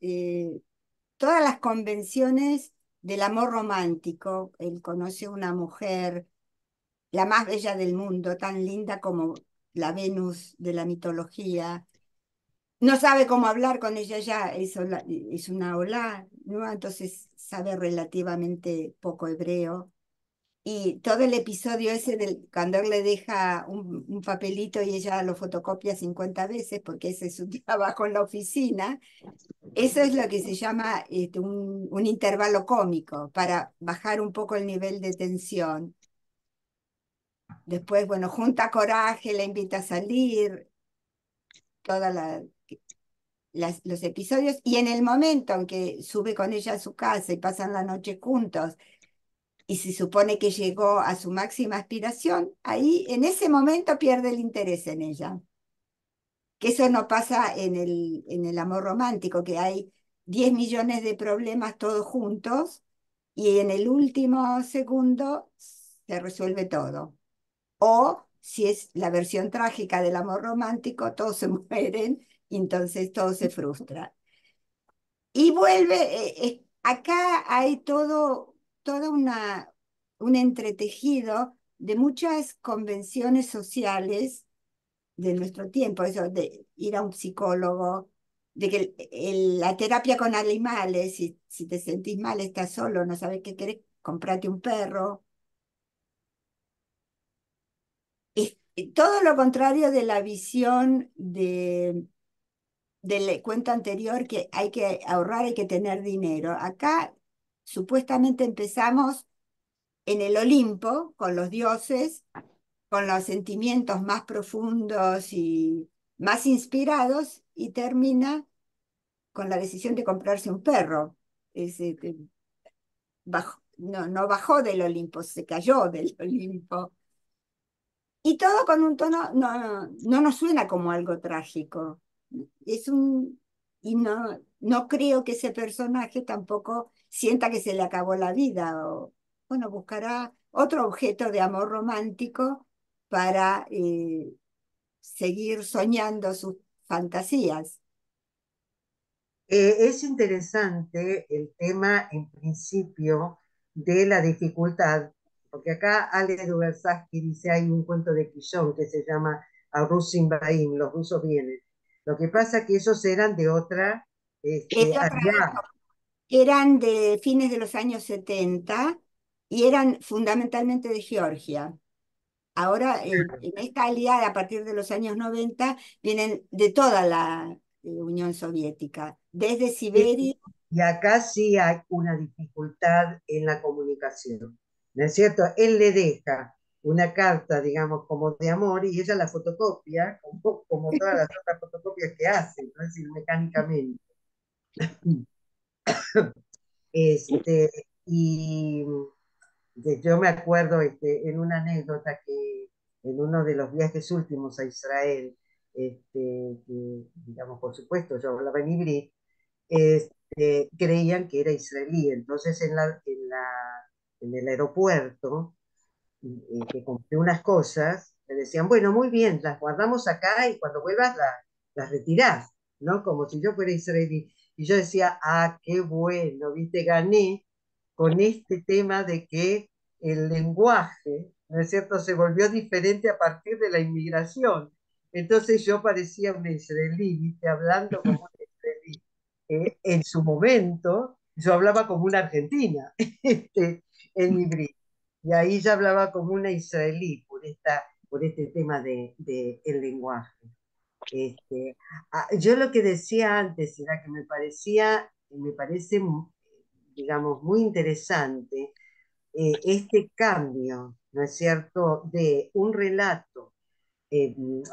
Speaker 2: las convenciones del amor romántico. Él conoce a una mujer, la más bella del mundo, tan linda como la Venus de la mitología. No sabe cómo hablar con ella ya, es una Olá, ¿no? Entonces sabe relativamente poco hebreo. Y todo el episodio ese cuando él le deja un papelito y ella lo fotocopia 50 veces porque ese es su trabajo en la oficina, eso es lo que se llama un intervalo cómico para bajar un poco el nivel de tensión. Después, bueno, junta coraje, la invita a salir, todos los episodios, y en el momento en que sube con ella a su casa y pasan la noche juntos, y se supone que llegó a su máxima aspiración, ahí en ese momento pierde el interés en ella. Que eso no pasa en el amor romántico, que hay 10 millones de problemas todos juntos y en el último segundo se resuelve todo. O si es la versión trágica del amor romántico, todos se mueren y entonces todo se frustra. Y vuelve, acá hay todo un entretejido de muchas convenciones sociales de nuestro tiempo, eso de ir a un psicólogo, de que la terapia con animales, si te sentís mal, estás solo, no sabes qué querés, comprate un perro. Es todo lo contrario de la visión del cuento anterior, que hay que ahorrar, hay que tener dinero. Acá supuestamente empezamos en el Olimpo con los dioses, con los sentimientos más profundos y más inspirados, y termina con la decisión de comprarse un perro. No bajó del Olimpo, se cayó del Olimpo. Y todo con un tono, no nos suena como algo trágico. Es un, y no creo que ese personaje tampoco sienta que se le acabó la vida. O, bueno, buscará otro objeto de amor romántico para seguir soñando sus fantasías.
Speaker 3: Es interesante el tema, en principio, de la dificultad, porque acá Ale Dubersaski dice, hay un cuento de Quillón que se llama Arusim Baim, los rusos vienen. Lo que pasa es que ellos eran de otra,
Speaker 2: Es de otra
Speaker 3: allá,
Speaker 2: época. Eran de fines de los años 70 y eran fundamentalmente de Georgia. Ahora, en esta aliada, a partir de los años 90 vienen de toda la Unión Soviética, desde
Speaker 3: y,
Speaker 2: Siberia.
Speaker 3: y acá sí hay una dificultad en la comunicación, ¿no es cierto? Él le deja una carta, digamos, como de amor, y ella la fotocopia, como todas las otras fotocopias que hace, ¿no? Es decir, mecánicamente. Este, y yo me acuerdo en una anécdota que en uno de los viajes últimos a Israel, digamos, por supuesto, yo hablaba en hibrid, creían que era israelí. Entonces en el aeropuerto, que compré unas cosas, me decían, bueno, muy bien, las guardamos acá y cuando vuelvas las retirás, ¿no? Como si yo fuera israelí. Y yo decía, ah, qué bueno, viste, gané con este tema de que el lenguaje, ¿no es cierto?, se volvió diferente a partir de la inmigración. Entonces yo parecía un israelí, ¿viste?, hablando como un israelí. En su momento, yo hablaba como una argentina en hibrid. Y ahí ya hablaba como una israelí por este tema de el lenguaje. Este, yo lo que decía antes era que me parece, digamos, muy interesante este cambio, ¿no es cierto?, de un relato,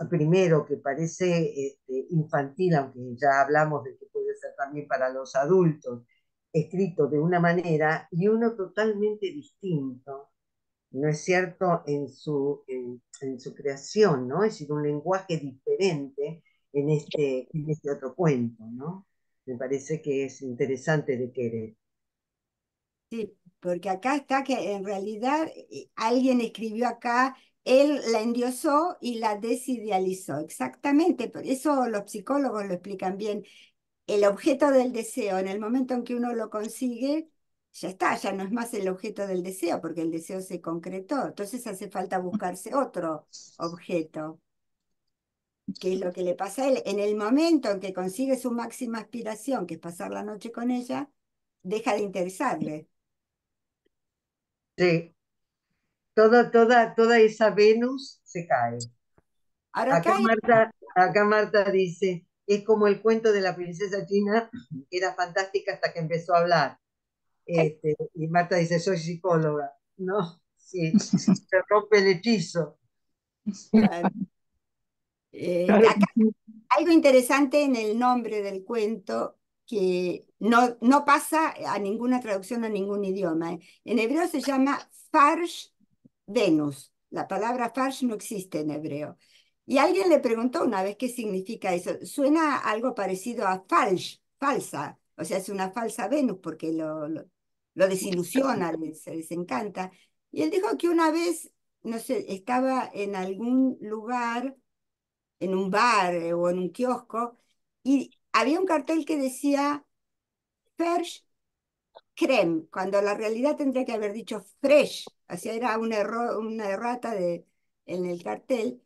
Speaker 3: primero que parece infantil, aunque ya hablamos de que puede ser también para los adultos, escrito de una manera y uno totalmente distinto, ¿no es cierto?, en su creación, ¿no? Es decir, un lenguaje diferente en este otro cuento, ¿no? Me parece que es interesante de querer.
Speaker 2: Sí, porque acá está que en realidad alguien escribió acá, él la endiosó y la desidealizó. Exactamente, por eso los psicólogos lo explican bien. El objeto del deseo, en el momento en que uno lo consigue, ya está, ya no es más el objeto del deseo, porque el deseo se concretó. Entonces hace falta buscarse otro objeto, que es lo que le pasa a él. En el momento en que consigue su máxima aspiración, que es pasar la noche con ella, deja de interesarle.
Speaker 3: Sí, toda esa Venus se cae.
Speaker 2: Ahora acá hay
Speaker 3: Acá Marta dice, es como el cuento de la princesa china, que era fantástica hasta que empezó a hablar. Y Marta dice, soy psicóloga. No, sí, se rompe el hechizo.
Speaker 4: Claro,
Speaker 2: acá algo interesante en el nombre del cuento que no pasa a ninguna traducción a ningún idioma. En hebreo se llama Farsh Venus. La palabra Farsh no existe en hebreo. Y alguien le preguntó una vez qué significa eso. Suena algo parecido a falsh, falsa. O sea, es una falsa Venus porque lo desilusiona, se desencanta. Y él dijo que una vez, no sé, estaba en algún lugar en un bar o en un kiosco, y había un cartel que decía Fresh Creme, cuando la realidad tendría que haber dicho Fresh, o sea, era un error, una errata en el cartel,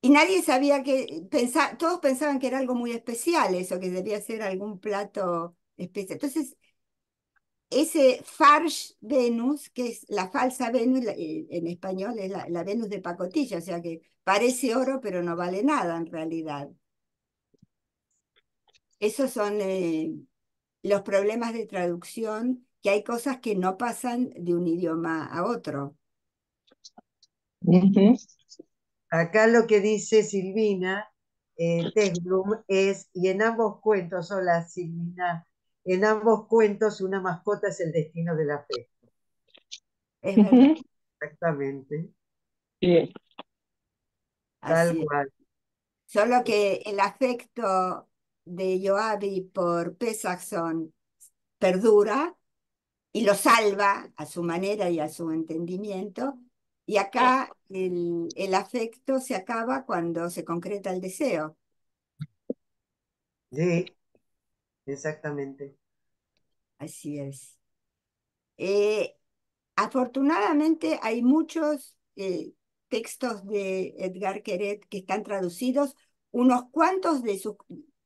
Speaker 2: y nadie sabía todos pensaban que era algo muy especial eso, que debía ser algún plato especial. Entonces, ese Farsh Venus, que es la falsa Venus, en español es la Venus de pacotilla, o sea que parece oro, pero no vale nada en realidad. Esos son los problemas de traducción, que hay cosas que no pasan de un idioma a otro.
Speaker 4: ujú.
Speaker 3: Acá lo que dice Silvina Tesblum es, y en ambos cuentos, hola Silvina, en ambos cuentos una mascota es el destino del afecto.
Speaker 2: Es verdad,
Speaker 3: Exactamente,
Speaker 4: Sí,
Speaker 3: tal
Speaker 2: así es.
Speaker 3: cual.
Speaker 2: Solo que el afecto de Joabi por Pesachson perdura y lo salva a su manera y a su entendimiento. Y acá el afecto se acaba cuando se concreta el deseo.
Speaker 3: Sí, exactamente.
Speaker 2: Así es. Eh, Afortunadamente hay muchos textos de Edgar Queret que están traducidos, unos cuantos de sus...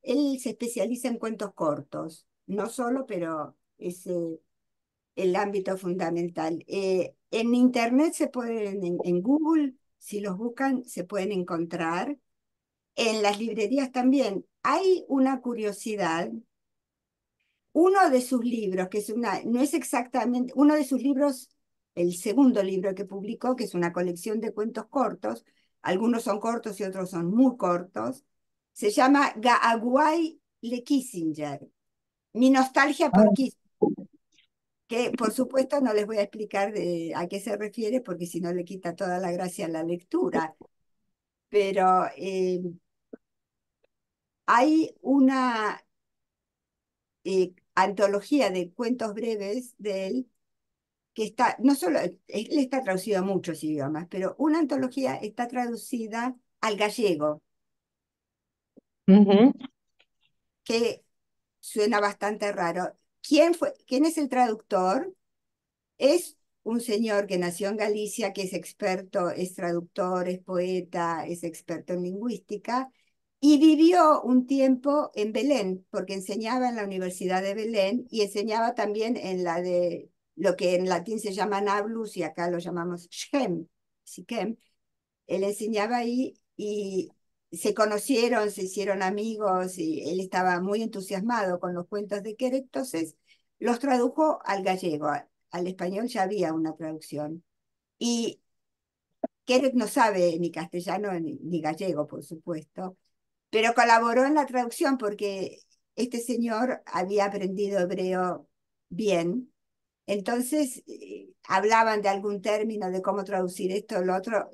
Speaker 2: Él se especializa en cuentos cortos, no solo, pero es el ámbito fundamental. En Internet se pueden, en Google, si los buscan, se pueden encontrar. En las librerías también. Hay una curiosidad. Uno de sus libros, que es no es exactamente, uno de sus libros, el segundo libro que publicó, que es una colección de cuentos cortos, algunos son cortos y otros son muy cortos, se llama Gaaguay Le Kissinger, mi nostalgia
Speaker 4: ah,
Speaker 2: por Kissinger, que por supuesto no les voy a explicar a qué se refiere, porque si no le quita toda la gracia a la lectura, pero hay una antología de cuentos breves de él que está, no solo, él está traducido a muchos idiomas, pero una antología está traducida al gallego,
Speaker 4: ujú.
Speaker 2: que suena bastante raro. ¿Quién es el traductor? Es un señor que nació en Galicia, que es experto, es traductor, es poeta, es experto en lingüística, y vivió un tiempo en Belén, porque enseñaba en la Universidad de Belén y enseñaba también en la de lo que en latín se llama Nablus y acá lo llamamos Shem, Siquem. Él enseñaba ahí y se conocieron, se hicieron amigos y él estaba muy entusiasmado con los cuentos de Queret, entonces los tradujo al gallego, al español ya había una traducción. Y Queret no sabe ni castellano ni gallego, por supuesto, pero colaboró en la traducción porque este señor había aprendido hebreo bien. Entonces, hablaban de algún término, de cómo traducir esto o lo otro.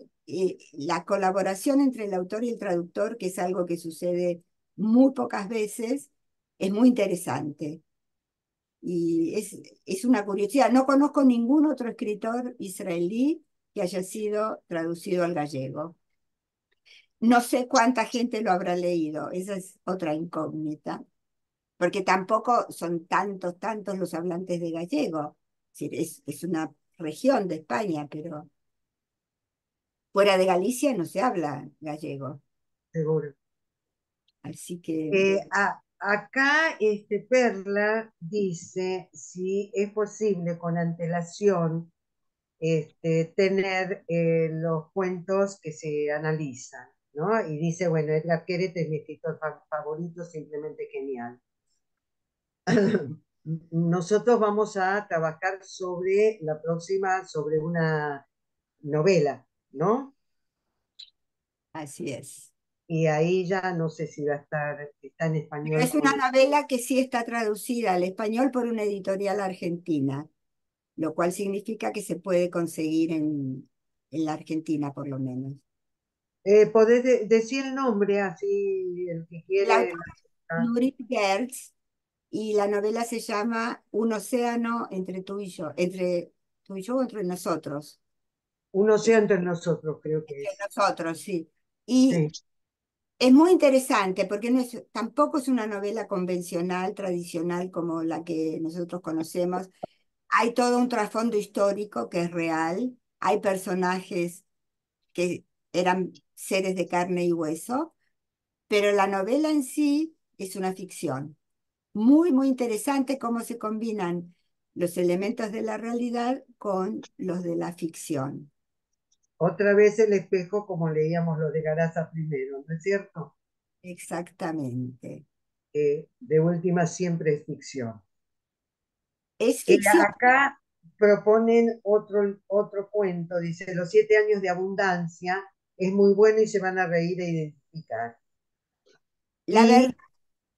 Speaker 2: La colaboración entre el autor y el traductor, que es algo que sucede muy pocas veces, es muy interesante. Y es una curiosidad. No conozco ningún otro escritor israelí que haya sido traducido al gallego. No sé cuánta gente lo habrá leído, esa es otra incógnita, porque tampoco son tantos los hablantes de gallego. Es una región de España, pero fuera de Galicia no se habla gallego.
Speaker 3: seguro.
Speaker 2: Así que
Speaker 3: Acá Perla dice si es posible con antelación tener los cuentos que se analizan, ¿no? Y dice, bueno, Edgar Queret es mi escritor favorito, simplemente genial. Nosotros vamos a trabajar sobre la próxima, sobre una novela, ¿no?
Speaker 2: así es.
Speaker 3: Y ahí ya no sé si va a estar, está en
Speaker 2: Pero
Speaker 3: español
Speaker 2: es
Speaker 3: o
Speaker 2: una
Speaker 3: no.
Speaker 2: novela que sí está traducida al español por una editorial argentina, lo cual significa que se puede conseguir en la Argentina, por lo menos.
Speaker 3: ¿Podés decir el nombre así, el que
Speaker 2: El
Speaker 3: quiere?
Speaker 2: autor es Nurit Gertz y la novela se llama Un océano entre tú y yo, entre tú y yo o entre nosotros.
Speaker 3: Un océano entre nosotros, creo que
Speaker 2: Entre
Speaker 3: es.
Speaker 2: nosotros, sí. Y
Speaker 3: Sí.
Speaker 2: es muy interesante porque no es, tampoco es una novela convencional, tradicional como la que nosotros conocemos. Hay todo un trasfondo histórico que es real. Hay personajes que eran seres de carne y hueso, pero la novela en sí es una ficción. Muy interesante cómo se combinan los elementos de la realidad con los de la ficción.
Speaker 3: Otra vez el espejo, como leíamos lo de Garaza primero, ¿no es cierto?
Speaker 2: Exactamente.
Speaker 3: De última siempre es ficción.
Speaker 2: Es ficción.
Speaker 3: Acá proponen otro cuento, dice, Los 7 años de abundancia, es muy bueno y se van a reír e identificar.
Speaker 2: La verdad,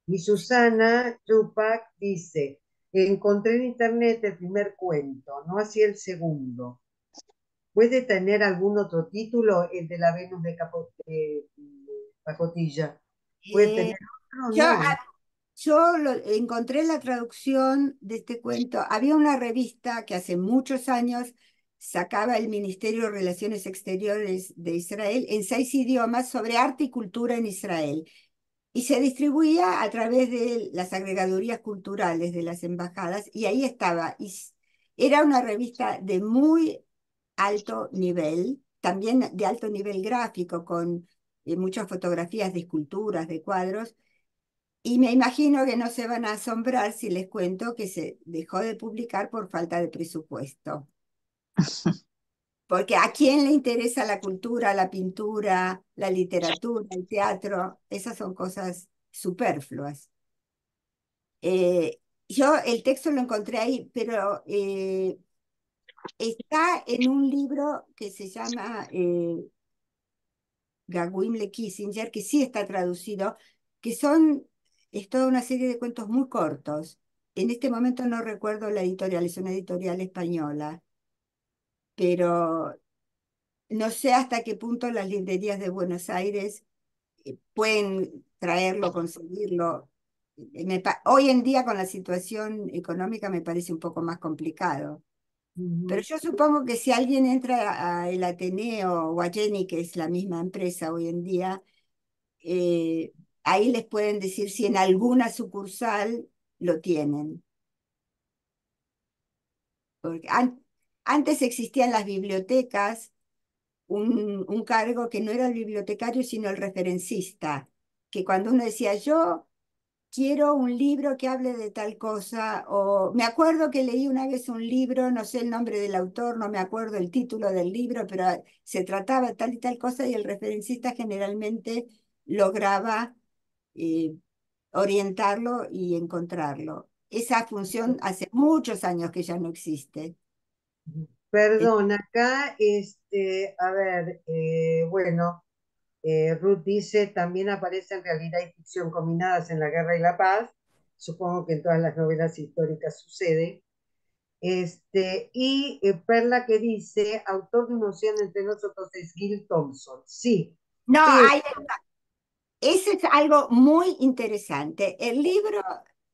Speaker 3: Y Susana Tupac dice, encontré en internet el primer cuento, no así el segundo. ¿Puede tener algún otro título, el de la Venus de Pacotilla? ¿Puede
Speaker 2: eh,
Speaker 3: tener otro?
Speaker 2: yo,
Speaker 3: No.
Speaker 2: encontré la traducción de este cuento. Había una revista que hace muchos años sacaba el Ministerio de Relaciones Exteriores de Israel en 6 idiomas sobre arte y cultura en Israel. Y se distribuía a través de las agregadurías culturales de las embajadas, y ahí estaba. Era una revista de muy alto nivel, también de alto nivel gráfico, con muchas fotografías de esculturas, de cuadros, y me imagino que no se van a asombrar si les cuento que se dejó de publicar por falta de presupuesto. Porque ¿a quién le interesa la cultura, la pintura, la literatura, el teatro? Esas son cosas superfluas. Yo el texto lo encontré ahí, pero está en un libro que se llama Gawim Kissinger, que sí está traducido, que es toda una serie de cuentos muy cortos. En este momento no recuerdo la editorial, es una editorial española, pero no sé hasta qué punto las librerías de Buenos Aires pueden traerlo, conseguirlo. Hoy en día con la situación económica me parece un poco más complicado. Pero yo supongo que si alguien entra a el Ateneo o a Jenny, que es la misma empresa hoy en día, eh, ahí les pueden decir si en alguna sucursal lo tienen. Porque antes existían las bibliotecas, un cargo que no era el bibliotecario, sino el referencista, que cuando uno decía yo quiero un libro que hable de tal cosa, o me acuerdo que leí una vez un libro, no sé el nombre del autor, no me acuerdo el título del libro, pero se trataba de tal y tal cosa y el referencista generalmente lograba eh, orientarlo y encontrarlo. Esa función hace muchos años que ya no existe.
Speaker 3: Perdón, acá, a ver, bueno, Ruth dice, también aparecen realidad y ficción combinadas en La Guerra y la Paz. Supongo que en todas las novelas históricas sucede. Perla que dice, autor de Un océano entre nosotros es Gil Thompson. Sí,
Speaker 2: No,
Speaker 3: sí,
Speaker 2: eso es algo muy interesante. El libro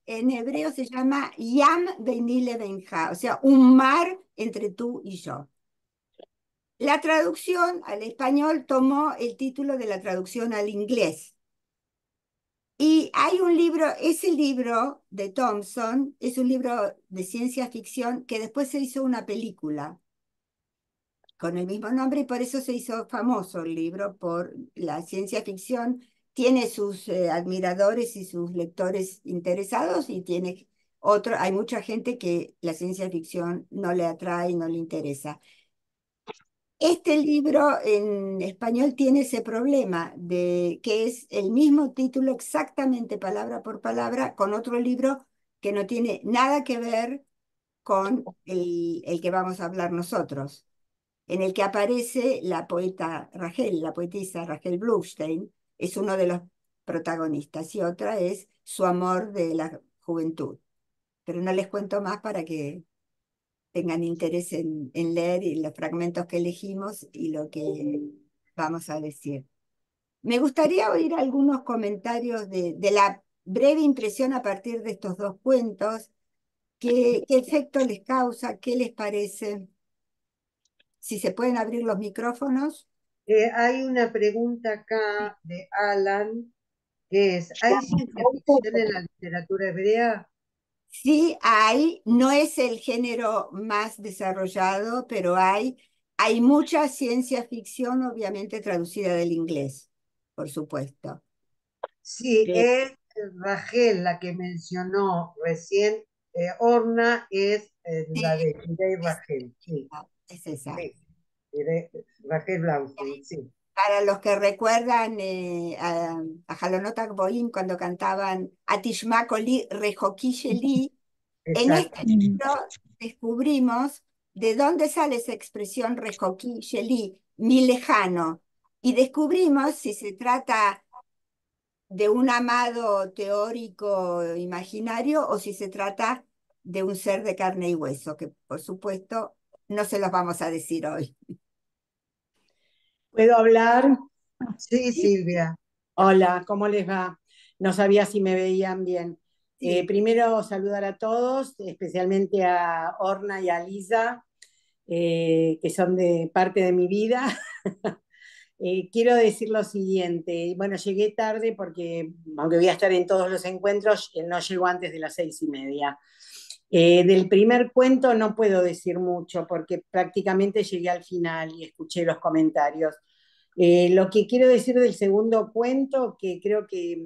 Speaker 2: en hebreo se llama Yam Beini Lebenja, o sea, un mar entre tú y yo. La traducción al español tomó el título de la traducción al inglés. Y hay un libro, ese libro de Thompson, es un libro de ciencia ficción que después se hizo una película con el mismo nombre y por eso se hizo famoso el libro por la ciencia ficción. Tiene sus admiradores y sus lectores interesados y tiene hay mucha gente que la ciencia ficción no le atrae y no le interesa. Este libro en español tiene ese problema de que es el mismo título exactamente palabra por palabra con otro libro que no tiene nada que ver con el que vamos a hablar nosotros, en el que aparece la poeta Rachel, la poetisa Rachel Blumstein, es uno de los protagonistas y otra es su amor de la juventud. Pero no les cuento más para que tengan interés en leer y los fragmentos que elegimos y lo que vamos a decir. Me gustaría oír algunos comentarios de la breve impresión a partir de estos dos cuentos. ¿Qué efecto les causa? ¿Qué les parece? Si se pueden abrir los micrófonos.
Speaker 3: Hay una pregunta acá de Alan, que es, ¿hay ciencia ficción en la literatura hebrea?
Speaker 2: Sí, hay, no es el género más desarrollado, pero hay mucha ciencia ficción, obviamente traducida del inglés, por supuesto.
Speaker 3: Sí, es Rachel la que mencionó recién, Orna es
Speaker 2: Sí,
Speaker 3: la de Shirei Rachel, sí,
Speaker 2: es esa.
Speaker 3: sí, Rachel Blaustein, sí,
Speaker 2: Para los que recuerdan a Halonot Boim cuando cantaban Atishma Koli Rejoki Sheli, en
Speaker 3: exacto.
Speaker 2: este libro descubrimos de dónde sale esa expresión Rejoki Sheli, mi lejano, y descubrimos si se trata de un amado teórico imaginario o si se trata de un ser de carne y hueso, que por supuesto no se los vamos a decir hoy.
Speaker 7: ¿Puedo hablar?
Speaker 3: Sí,
Speaker 2: Sí,
Speaker 3: Silvia.
Speaker 7: Hola, ¿cómo les va? No sabía si me veían bien.
Speaker 2: sí.
Speaker 7: Primero saludar a todos, especialmente a Orna y a Lisa, que son de parte de mi vida. Quiero decir lo siguiente, bueno, llegué tarde porque, aunque voy a estar en todos los encuentros, no llego antes de las 6:30. Del primer cuento no puedo decir mucho porque prácticamente llegué al final y escuché los comentarios. Lo que quiero decir del segundo cuento, que creo que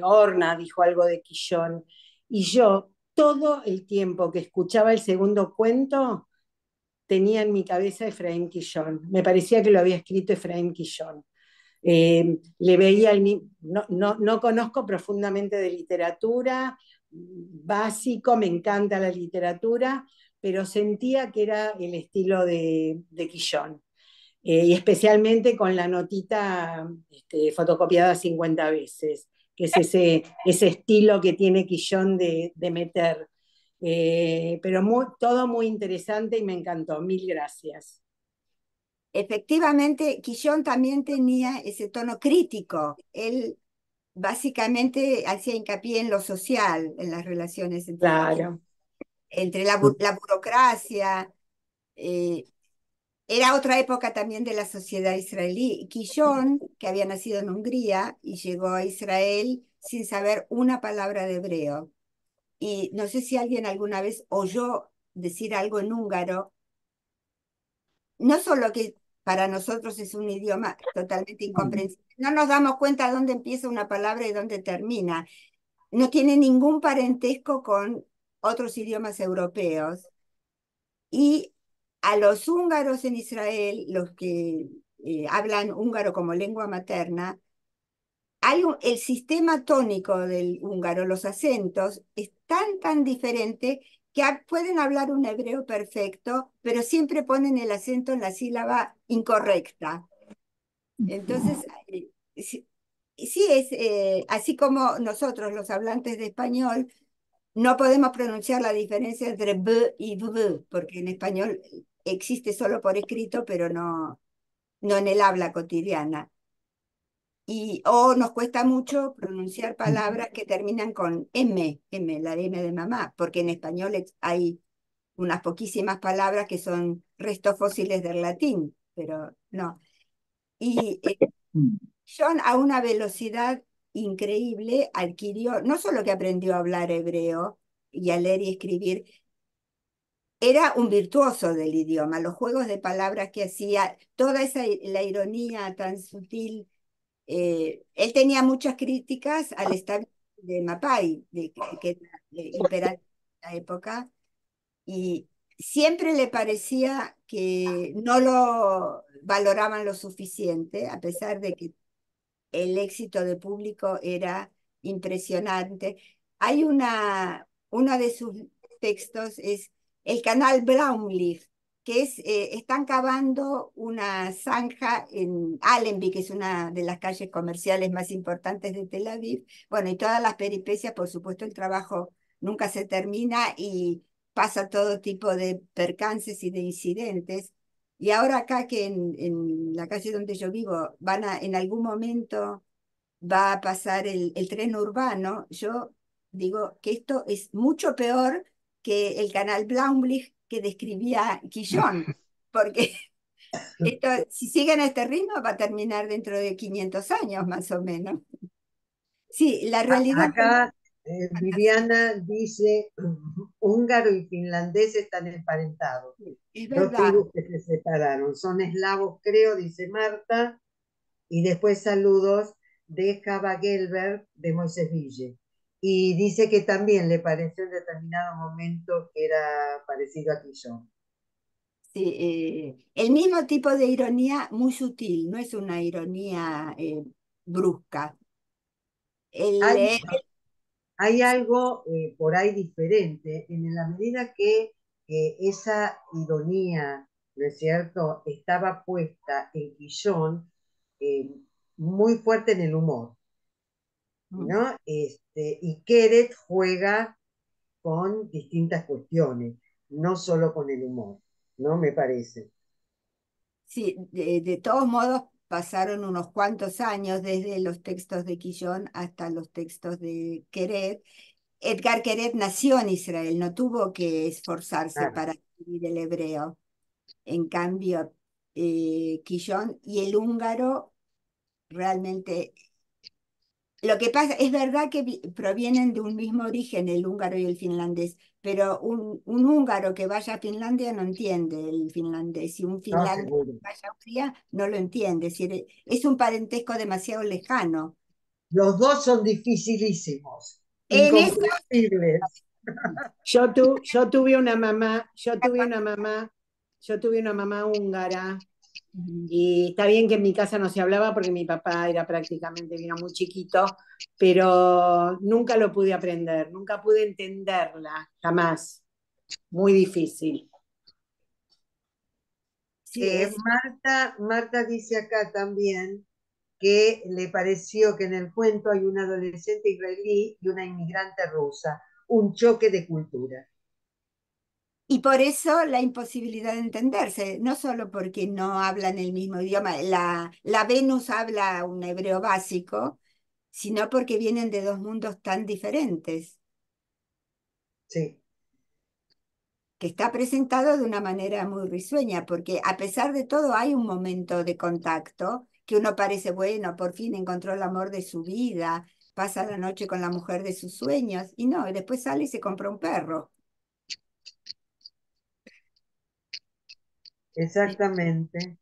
Speaker 7: Orna dijo algo de Quillón, y yo todo el tiempo que escuchaba el segundo cuento tenía en mi cabeza a Efraín Quillón. Me parecía que lo había escrito Efraín Quillón. Le veía no conozco profundamente de literatura, básico, me encanta la literatura, pero sentía que era el estilo de Quillón. Y especialmente con la notita fotocopiada 50 veces, que es ese estilo que tiene Quillón de meter. Pero todo muy interesante y me encantó. Mil gracias.
Speaker 2: Efectivamente, Quillón también tenía ese tono crítico. Él básicamente hacía hincapié en lo social, en las relaciones
Speaker 7: Claro.
Speaker 2: entre la burocracia. eh, Era otra época también de la sociedad israelí. Quillón, que había nacido en Hungría y llegó a Israel sin saber una palabra de hebreo. Y no sé si alguien alguna vez oyó decir algo en húngaro, no solo que para nosotros es un idioma totalmente incomprensible, no nos damos cuenta dónde empieza una palabra y dónde termina. No tiene ningún parentesco con otros idiomas europeos. Y a los húngaros en Israel, los que hablan húngaro como lengua materna, el sistema tónico del húngaro, los acentos, es tan diferente que pueden hablar un hebreo perfecto, pero siempre ponen el acento en la sílaba incorrecta. Entonces, sí, sí es así como nosotros, los hablantes de español, no podemos pronunciar la diferencia entre b y b, porque en español existe solo por escrito, pero no en el habla cotidiana. o nos cuesta mucho pronunciar palabras que terminan con M, la M de mamá, porque en español hay unas poquísimas palabras que son restos fósiles del latín, pero no. Y John a una velocidad increíble adquirió, no solo que aprendió a hablar hebreo y a leer y escribir, era un virtuoso del idioma, los juegos de palabras que hacía, toda la ironía tan sutil. Él tenía muchas críticas al estado de Mapai, que era imperante en la época, y siempre le parecía que no lo valoraban lo suficiente, a pesar de que el éxito de público era impresionante. Hay uno de sus textos es el canal Braunlicht, que están cavando una zanja en Allenby, que es una de las calles comerciales más importantes de Tel Aviv. Bueno, y todas las peripecias, por supuesto, el trabajo nunca se termina y pasa todo tipo de percances y de incidentes. Y ahora acá que en la calle donde yo vivo en algún momento va a pasar el tren urbano, yo digo que esto es mucho peor que el canal Blaumblich que describía Quillón, porque esto, si siguen a este ritmo, va a terminar dentro de 500 años más o menos. Sí, la realidad
Speaker 3: Acá Viviana dice, húngaro y finlandés están emparentados.
Speaker 2: es
Speaker 3: Dos
Speaker 2: verdad.
Speaker 3: tribus que se separaron. Son eslavos, creo, dice Marta. Y después saludos de Java Gelber de Moisés Ville. Y dice que también le pareció en determinado momento que era parecido a Quillón.
Speaker 2: Sí, el mismo tipo de ironía muy sutil, no es una ironía brusca. El,
Speaker 3: Hay, hay algo por ahí diferente en la medida que esa ironía, ¿no es cierto?, estaba puesta en Quillón muy fuerte en el humor, ¿no? Y Keret juega con distintas cuestiones, no solo con el humor, ¿no? Me parece.
Speaker 2: Sí, de todos modos pasaron unos cuantos años desde los textos de Quillón hasta los textos de Queret. Edgar Queret nació en Israel, no tuvo que esforzarse
Speaker 3: Claro.
Speaker 2: para escribir el hebreo. En cambio, Quillón y el húngaro realmente. Lo que pasa, es verdad que provienen de un mismo origen, el húngaro y el finlandés, pero un húngaro que vaya a Finlandia no entiende el finlandés, y un
Speaker 3: No,
Speaker 2: finlandés
Speaker 3: seguro.
Speaker 2: que vaya a Hungría no lo entiende, es decir, es un parentesco demasiado lejano.
Speaker 3: Los dos son dificilísimos,
Speaker 2: En eso,
Speaker 3: incomprensibles.
Speaker 7: Yo tuve una mamá húngara. Y está bien que en mi casa no se hablaba porque mi papá era prácticamente, vino muy chiquito, pero nunca lo pude aprender, nunca pude entenderla, jamás. Muy difícil.
Speaker 2: sí,
Speaker 3: Marta dice acá también que le pareció que en el cuento hay un adolescente israelí y una inmigrante rusa, un choque de cultura.
Speaker 2: y por eso la imposibilidad de entenderse, no solo porque no hablan el mismo idioma, la Venus habla un hebreo básico, sino porque vienen de dos mundos tan diferentes,
Speaker 3: Sí,
Speaker 2: que está presentado de una manera muy risueña, porque a pesar de todo hay un momento de contacto que uno parece, bueno, por fin encontró el amor de su vida, pasa la noche con la mujer de sus sueños, y no, y después sale y se compra un perro.
Speaker 3: exactamente.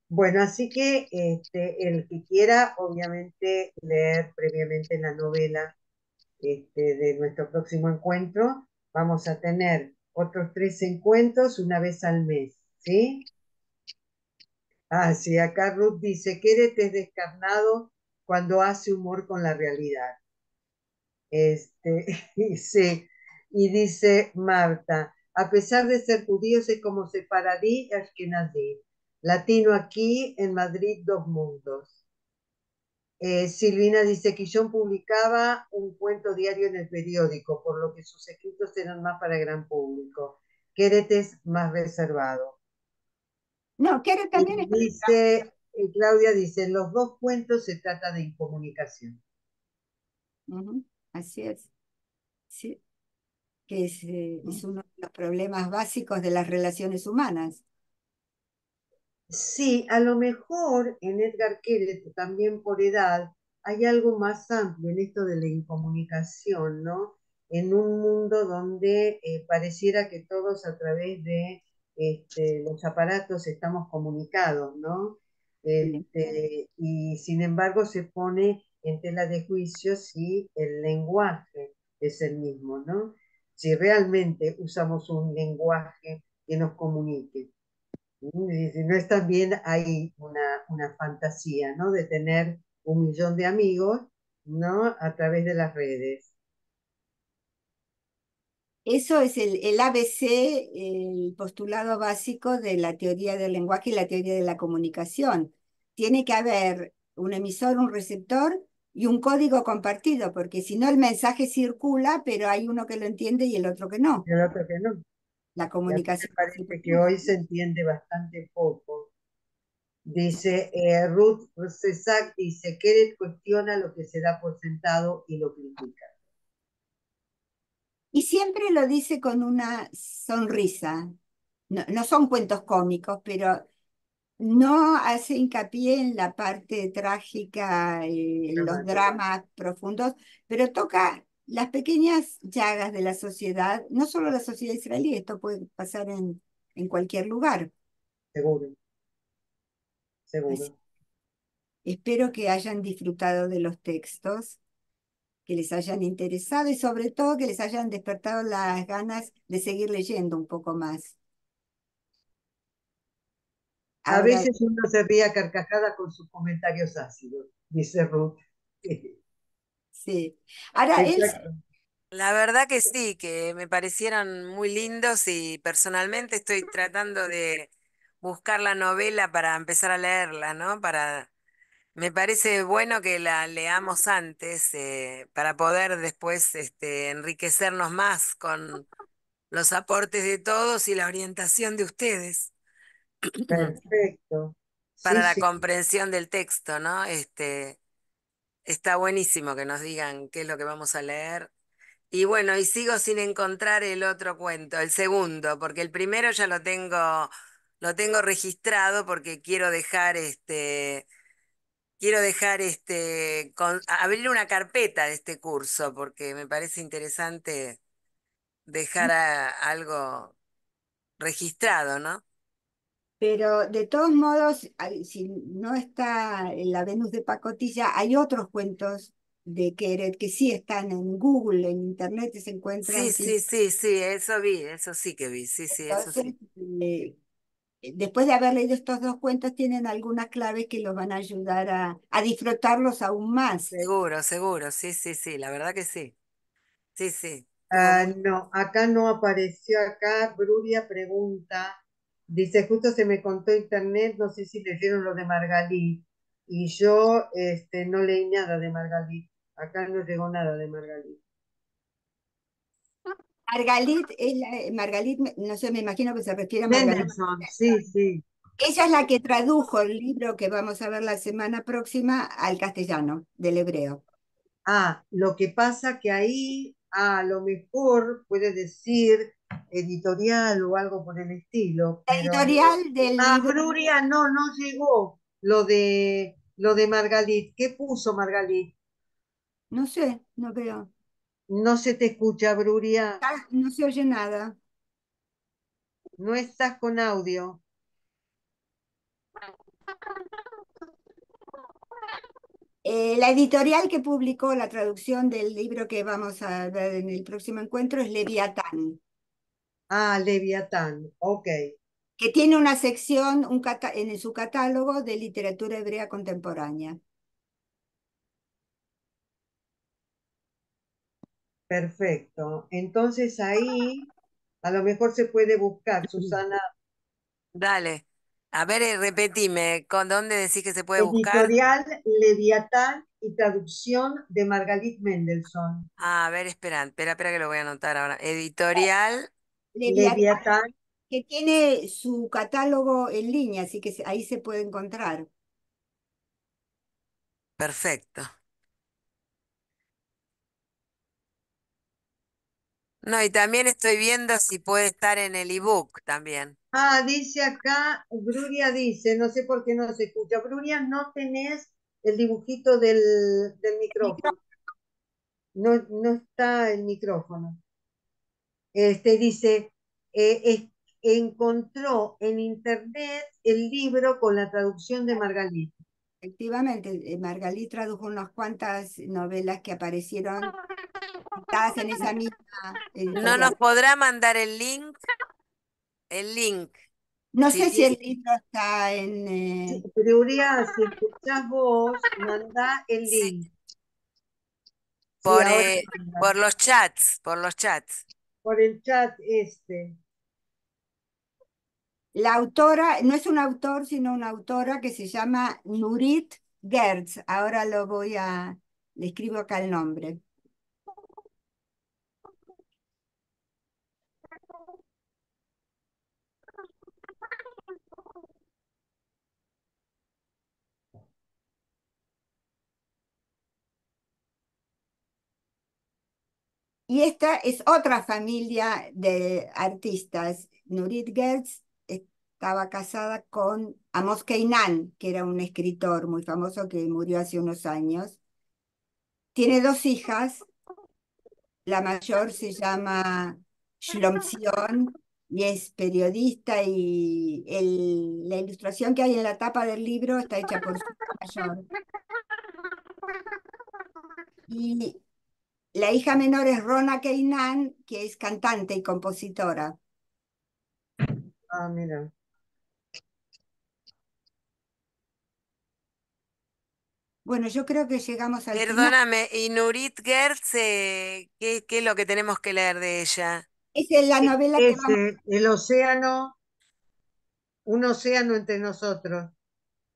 Speaker 3: Bueno, así que el que quiera, obviamente, leer previamente la novela de nuestro próximo encuentro, vamos a tener otros 3 encuentros una vez al mes, ¿sí? Ah, sí, acá Ruth dice, Keret es descarnado cuando hace humor con la realidad. Sí, y dice Marta, a pesar de ser judíos es como separadí y ashkenazí, latino aquí, en Madrid, dos mundos. Silvina dice que John publicaba un cuento diario en el periódico, por lo que sus escritos eran más para el gran público. Queret es más reservado.
Speaker 2: No, Keren
Speaker 3: Y
Speaker 2: también es
Speaker 3: dice Claudia dice, los dos cuentos se trata de incomunicación.
Speaker 2: Ujú, así es. Sí, que es uno de los problemas básicos de las relaciones humanas.
Speaker 3: Sí, a lo mejor en Edgar Queret, también por edad, hay algo más amplio en esto de la incomunicación, ¿no? En un mundo donde pareciera que todos a través de los aparatos estamos comunicados, ¿no?
Speaker 2: Sí.
Speaker 3: Y sin embargo se pone en tela de juicio si el lenguaje es el mismo, ¿no? Si realmente usamos un lenguaje que nos comunique. Y si no es también hay una fantasía, ¿no? De tener 1 millón de amigos, ¿no? A través de las redes.
Speaker 2: Eso es el ABC, el postulado básico de la teoría del lenguaje y la teoría de la comunicación. Tiene que haber un emisor, un receptor y un código compartido, porque si no el mensaje circula, pero hay uno que lo entiende y el otro que no.
Speaker 3: Y el otro que no.
Speaker 2: La
Speaker 3: Y a mí me
Speaker 2: comunicación no se
Speaker 3: parece que hoy
Speaker 2: produce.
Speaker 3: se entiende bastante poco. Dice Ruth Cesac, dice, Keret cuestiona lo que se da por sentado y lo critica.
Speaker 2: Y siempre lo dice con una sonrisa. No, no son cuentos cómicos, pero no hace hincapié en la parte trágica, en los
Speaker 3: Dramático.
Speaker 2: dramas profundos, pero toca las pequeñas llagas de la sociedad, no solo la sociedad israelí, esto puede pasar en cualquier lugar.
Speaker 3: Seguro,
Speaker 2: Así,
Speaker 3: seguro.
Speaker 2: espero que hayan disfrutado de los textos, que les hayan interesado y sobre todo que les hayan despertado las ganas de seguir leyendo un poco más.
Speaker 3: A
Speaker 2: Ahora,
Speaker 3: veces uno se ríe a carcajada con sus comentarios ácidos, dice Ruth.
Speaker 2: sí. Ahora,
Speaker 3: Exacto.
Speaker 8: La verdad que sí, que me parecieron muy lindos y personalmente estoy tratando de buscar la novela para empezar a leerla, ¿no? Me parece bueno que la leamos antes para poder después enriquecernos más con los aportes de todos y la orientación de ustedes
Speaker 3: Perfecto. Sí,
Speaker 8: para la
Speaker 3: sí.
Speaker 8: comprensión del texto, ¿no? Está buenísimo que nos digan qué es lo que vamos a leer. Y bueno, y sigo sin encontrar el otro cuento, el segundo, porque el primero ya lo tengo registrado porque quiero dejar abrir una carpeta de este curso, porque me parece interesante dejar algo registrado, ¿no?
Speaker 2: pero de todos modos, si no está en la Venus de Pacotilla, hay otros cuentos de Keret que sí están en Google, en Internet, y se
Speaker 8: Sí,
Speaker 2: encuentran.
Speaker 8: sí, sí, sí, eso vi, eso sí que vi, sí, sí, eso
Speaker 2: Entonces,
Speaker 8: sí.
Speaker 2: eh, después de haber leído estos dos cuentos, tienen algunas claves que los van a ayudar a disfrutarlos aún más.
Speaker 8: Seguro, seguro, sí, sí, sí, la verdad que sí. Sí, sí, estuvo
Speaker 3: Ah,
Speaker 8: muy...
Speaker 3: no, acá no apareció. Acá Bruria pregunta, dice, justo se me contó internet, no sé si leyeron lo de Margalí. Y yo no leí nada de Margalí. Acá no llegó nada de Margalí.
Speaker 2: Margalit, Margalit, no sé, me imagino que se refiere a Margalit.
Speaker 3: Mendelssohn, sí, sí.
Speaker 2: Ella es la que tradujo el libro que vamos a ver la semana próxima al castellano, del hebreo.
Speaker 3: Ah, lo que pasa que ahí a lo mejor puede decir editorial o algo por el estilo,
Speaker 2: La
Speaker 3: pero
Speaker 2: editorial del
Speaker 3: a
Speaker 2: libro,
Speaker 3: Bruria no llegó lo de Margalit. ¿Qué puso Margalit?
Speaker 2: no sé, no veo.
Speaker 3: No se te escucha, Bruria.
Speaker 2: No se oye nada.
Speaker 3: No estás con audio.
Speaker 2: La editorial que publicó la traducción del libro que vamos a ver en el próximo encuentro es Leviatán,
Speaker 3: Ah, Leviatán. Ok,
Speaker 2: que tiene una sección en su catálogo de literatura hebrea contemporánea.
Speaker 3: perfecto. Entonces ahí a lo mejor se puede buscar, Susana.
Speaker 8: Dale. A ver, repetime, ¿con dónde decís que se puede buscar?
Speaker 3: Editorial Leviatán y traducción de Margalit Mendelssohn.
Speaker 8: Ah, a ver, espera que lo voy a anotar ahora. Editorial,
Speaker 2: Leviatán,
Speaker 3: Leviatán,
Speaker 2: que tiene su catálogo en línea, así que ahí se puede encontrar.
Speaker 8: Perfecto. No, y también estoy viendo si puede estar en el ebook también.
Speaker 3: Ah, dice acá, Bruria dice, no sé por qué no se escucha. Bruria, no tenés el dibujito del micrófono. No, no está el micrófono. Dice, encontró en internet el libro con la traducción de Margalita.
Speaker 2: Efectivamente, Margalí tradujo unas cuantas novelas que aparecieron citadas en esa misma
Speaker 8: ¿No nos
Speaker 2: editorial.
Speaker 8: podrá mandar el link? El link.
Speaker 2: No
Speaker 8: Si
Speaker 2: sé si el
Speaker 8: tiene-
Speaker 2: libro está en...
Speaker 3: Sí, Bruria, si escuchás vos, mandá el
Speaker 8: sí,
Speaker 3: link. Sí,
Speaker 8: por,
Speaker 3: ahora
Speaker 8: eh,
Speaker 3: manda.
Speaker 8: por los chats, por los chats.
Speaker 3: Por el chat
Speaker 2: La autora, no es un autor, sino una autora que se llama Nurit Gertz. Ahora le escribo acá el nombre. Y esta es otra familia de artistas. Nurit Gertz estaba casada con Amos Keinan, que era un escritor muy famoso que murió hace unos años. Tiene dos hijas. La mayor se llama Shlomzion y es periodista y la ilustración que hay en la tapa del libro está hecha por su hija mayor. Y la hija menor es Rona Keinan, que es cantante y compositora.
Speaker 3: Ah, mira.
Speaker 2: Bueno, yo creo que llegamos al final.
Speaker 8: Perdóname, y Nurit Gertz, ¿qué es lo que tenemos que leer de ella?
Speaker 2: Esa es la novela que vamos
Speaker 3: El océano, un océano entre nosotros.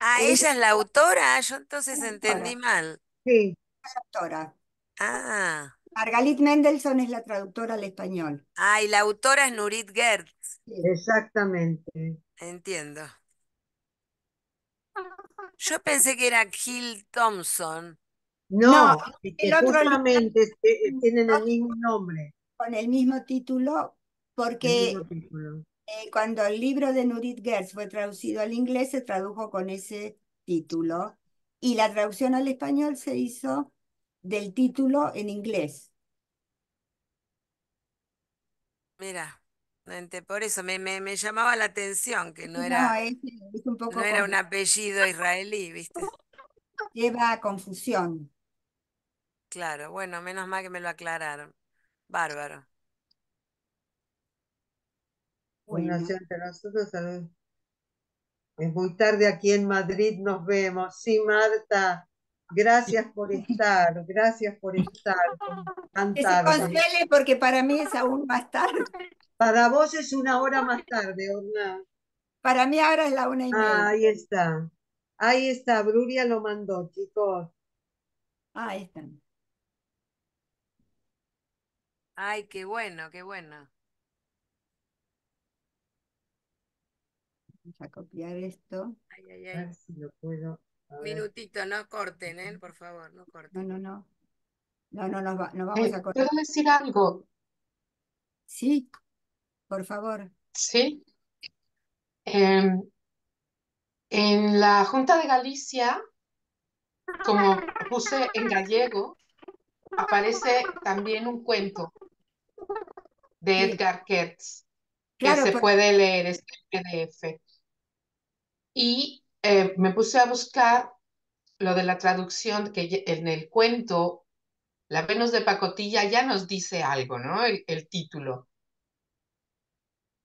Speaker 8: Ah,
Speaker 2: ella
Speaker 8: ella es la autora, yo entonces
Speaker 2: es
Speaker 8: entendí mal.
Speaker 3: Sí,
Speaker 2: autora.
Speaker 8: Ah,
Speaker 2: Margalit Mendelssohn es la traductora al español.
Speaker 8: y la autora es Nurit Gertz,
Speaker 2: Sí.
Speaker 3: exactamente.
Speaker 8: entiendo. Yo pensé que era Gil Thompson.
Speaker 2: No,
Speaker 3: No, es
Speaker 2: el
Speaker 3: que
Speaker 2: otro libro
Speaker 3: justamente tienen el mismo nombre,
Speaker 2: con el mismo título,
Speaker 3: el
Speaker 2: porque
Speaker 3: mismo título.
Speaker 2: cuando el libro de Nurit Gertz fue traducido al inglés, se tradujo con ese título, y la traducción al español se hizo del título en inglés.
Speaker 8: Mira, por eso me llamaba la atención que
Speaker 2: Y no, es un
Speaker 8: no
Speaker 2: poco
Speaker 8: era un apellido israelí, ¿viste?
Speaker 2: lleva a confusión.
Speaker 8: Claro, bueno, menos mal que me lo aclararon. Bárbaro.
Speaker 3: Una
Speaker 2: Bueno,
Speaker 3: océano entre nosotros, es muy tarde aquí en Madrid, nos vemos. Sí, Marta, gracias por estar tan
Speaker 2: que se
Speaker 3: tarde.
Speaker 2: consuele porque para mí es aún más tarde.
Speaker 3: Para vos es una hora más tarde, Orna.
Speaker 2: Para mí ahora es la 1:30.
Speaker 3: Ahí está. Ahí está, Bruria lo mandó, chicos.
Speaker 2: Ahí están.
Speaker 8: Ay, qué bueno, qué bueno.
Speaker 2: Vamos a copiar esto.
Speaker 8: Ay, ay,
Speaker 3: A
Speaker 8: ay.
Speaker 3: ver si lo puedo. A ver.
Speaker 8: Minutito, no corten, por favor, no
Speaker 2: No,
Speaker 8: corten.
Speaker 2: no, no. No, no, no vamos a
Speaker 9: ¿Puedo
Speaker 2: cortar.
Speaker 9: decir algo?
Speaker 2: Sí, por favor.
Speaker 9: Sí. Em, en la Junta de Galicia, como puse en gallego, aparece también un cuento de
Speaker 2: Sí,
Speaker 9: Edgar Kertz que
Speaker 2: claro,
Speaker 9: se puede leer, es en PDF. Y me puse a buscar lo de la traducción, que en el cuento, La Venus de Pacotilla ya nos dice algo, ¿no? El título.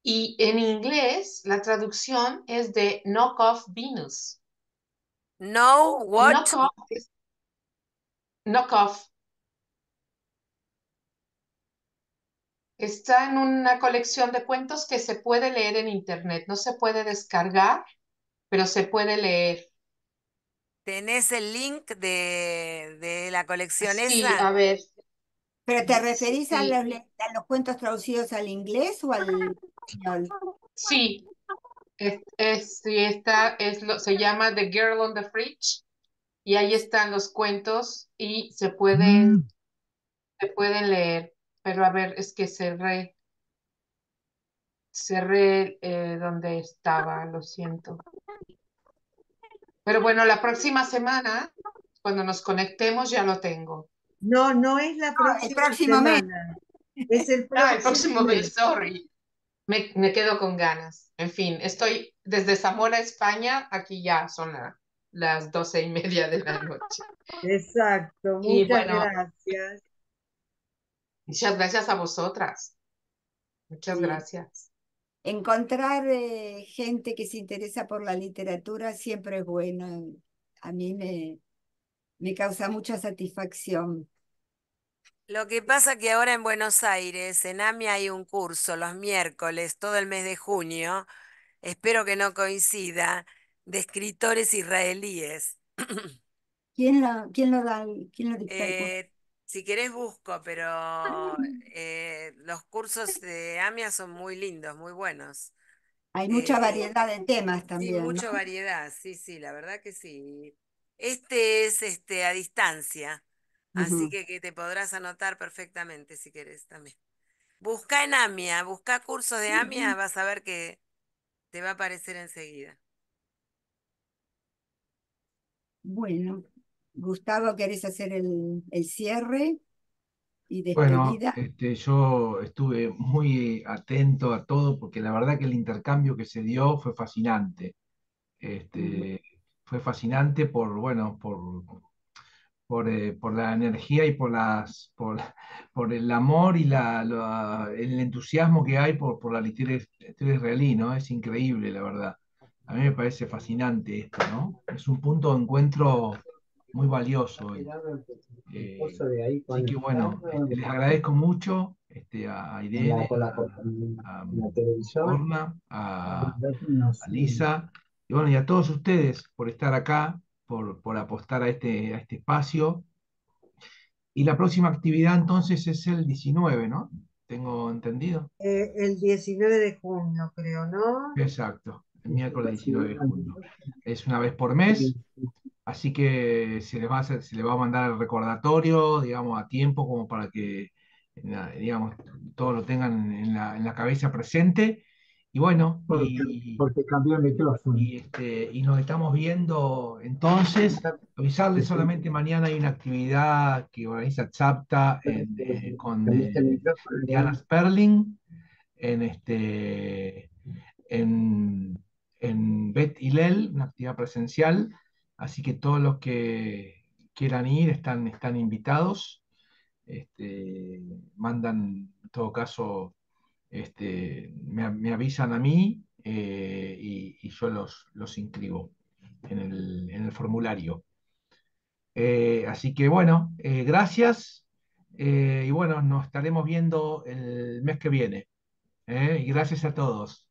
Speaker 9: Y en inglés, la traducción es de Knock Off Venus.
Speaker 8: No, what?
Speaker 9: Knock Off es Knock Off. Está en una colección de cuentos que se puede leer en internet. No se puede descargar, pero se puede leer.
Speaker 8: ¿Tenés el link de la colección
Speaker 9: Sí,
Speaker 8: esa?
Speaker 9: a ver,
Speaker 2: ¿Pero te referís a
Speaker 9: sí,
Speaker 2: a los cuentos traducidos al inglés o al español?
Speaker 9: sí, sí está, se llama The Girl on the Fridge y ahí están los cuentos y se pueden leer. Pero a ver, es que cerré donde estaba, lo siento. Pero bueno, la próxima semana, cuando nos conectemos, ya lo tengo.
Speaker 3: No, no es la
Speaker 2: El
Speaker 3: próxima
Speaker 2: próximo mes.
Speaker 3: semana, es el
Speaker 9: El
Speaker 3: próximo
Speaker 9: próximo
Speaker 3: mes.
Speaker 9: mes, sorry. Me quedo con ganas. En fin, estoy desde Zamora, España, aquí ya son las 12:30 de la noche.
Speaker 3: Exacto,
Speaker 9: Y
Speaker 3: muchas
Speaker 9: bueno,
Speaker 3: gracias.
Speaker 9: muchas gracias a vosotras. Muchas
Speaker 2: Sí.
Speaker 9: gracias.
Speaker 2: Encontrar gente que se interesa por la literatura siempre es bueno. A mí me causa mucha satisfacción.
Speaker 8: Lo que pasa que ahora en Buenos Aires, en AMI hay un curso los miércoles, todo el mes de junio, espero que no coincida, de escritores israelíes.
Speaker 2: ¿Quién lo da, quién lo dicta el curso?
Speaker 8: Si querés busco, pero los cursos de AMIA son muy lindos, muy buenos.
Speaker 2: Hay mucha
Speaker 8: Eh,
Speaker 2: variedad de temas
Speaker 8: sí,
Speaker 2: también, ¿no?
Speaker 8: mucha variedad, sí, sí, la verdad que sí. Este es a distancia, así
Speaker 2: Ujú.
Speaker 8: que te podrás anotar perfectamente si querés también. Busca en AMIA, busca cursos de AMIA, vas a ver que te va a aparecer enseguida.
Speaker 2: Bueno, Gustavo, ¿querés hacer el cierre y
Speaker 1: Bueno,
Speaker 2: despedida?
Speaker 1: yo estuve muy atento a todo porque la verdad que el intercambio que se dio fue fascinante. Fue fascinante por, bueno, por la energía y por el amor y el entusiasmo que hay por la literatura israelí, ¿no? Es increíble, la verdad. A mí me parece fascinante esto, ¿no? Es un punto de encuentro muy valioso hoy. Así que bueno, les agradezco mucho a Irene, a Orna, a Lisa, y bueno, y a todos ustedes por estar acá, por apostar a este espacio. Y la próxima actividad entonces es el 19, ¿no? Tengo entendido.
Speaker 3: El 19 de junio, creo, ¿no?
Speaker 1: Exacto, el miércoles 19 de junio. Es una vez por mes, así que se les va a mandar el recordatorio, digamos, a tiempo, como para que, digamos, todos lo tengan en la cabeza presente. Y bueno, y nos estamos viendo entonces. Avisarles solamente mañana hay una actividad que organiza Tzapta con Diana Sperling en, en Bet Hillel, una actividad presencial. Así que todos los que quieran ir están invitados. Mandan, en todo caso, me avisan a mí y yo los inscribo en el formulario. Así que bueno, gracias y bueno, nos estaremos viendo el mes que viene. Y gracias a todos.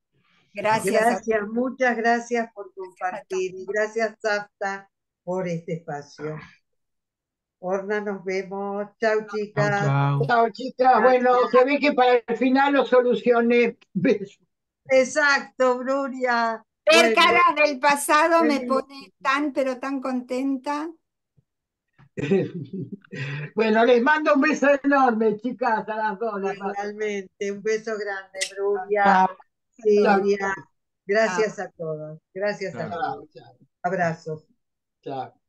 Speaker 2: Gracias
Speaker 3: Gracias, muchas gracias por
Speaker 2: a todos.
Speaker 3: compartir y gracias, Safta, por este espacio. Orna, nos vemos. Chau,
Speaker 1: Chau,
Speaker 3: chicas.
Speaker 1: chau.
Speaker 4: Chao, chicas. Bueno, se ve que para el final lo solucioné. Besos.
Speaker 3: Exacto, Bruria.
Speaker 2: Ver
Speaker 3: Bueno,
Speaker 2: caras del pasado me
Speaker 3: feliz.
Speaker 2: pone tan, pero tan contenta.
Speaker 4: Bueno, les mando un beso enorme, chicas, a las dos.
Speaker 3: Igualmente, un beso grande, Bruria,
Speaker 4: Chao, chao,
Speaker 3: Silvia.
Speaker 4: chao.
Speaker 3: Gracias a todos. Gracias a
Speaker 1: Chau.
Speaker 3: todos.
Speaker 4: Chao,
Speaker 3: Abrazos.
Speaker 4: chao.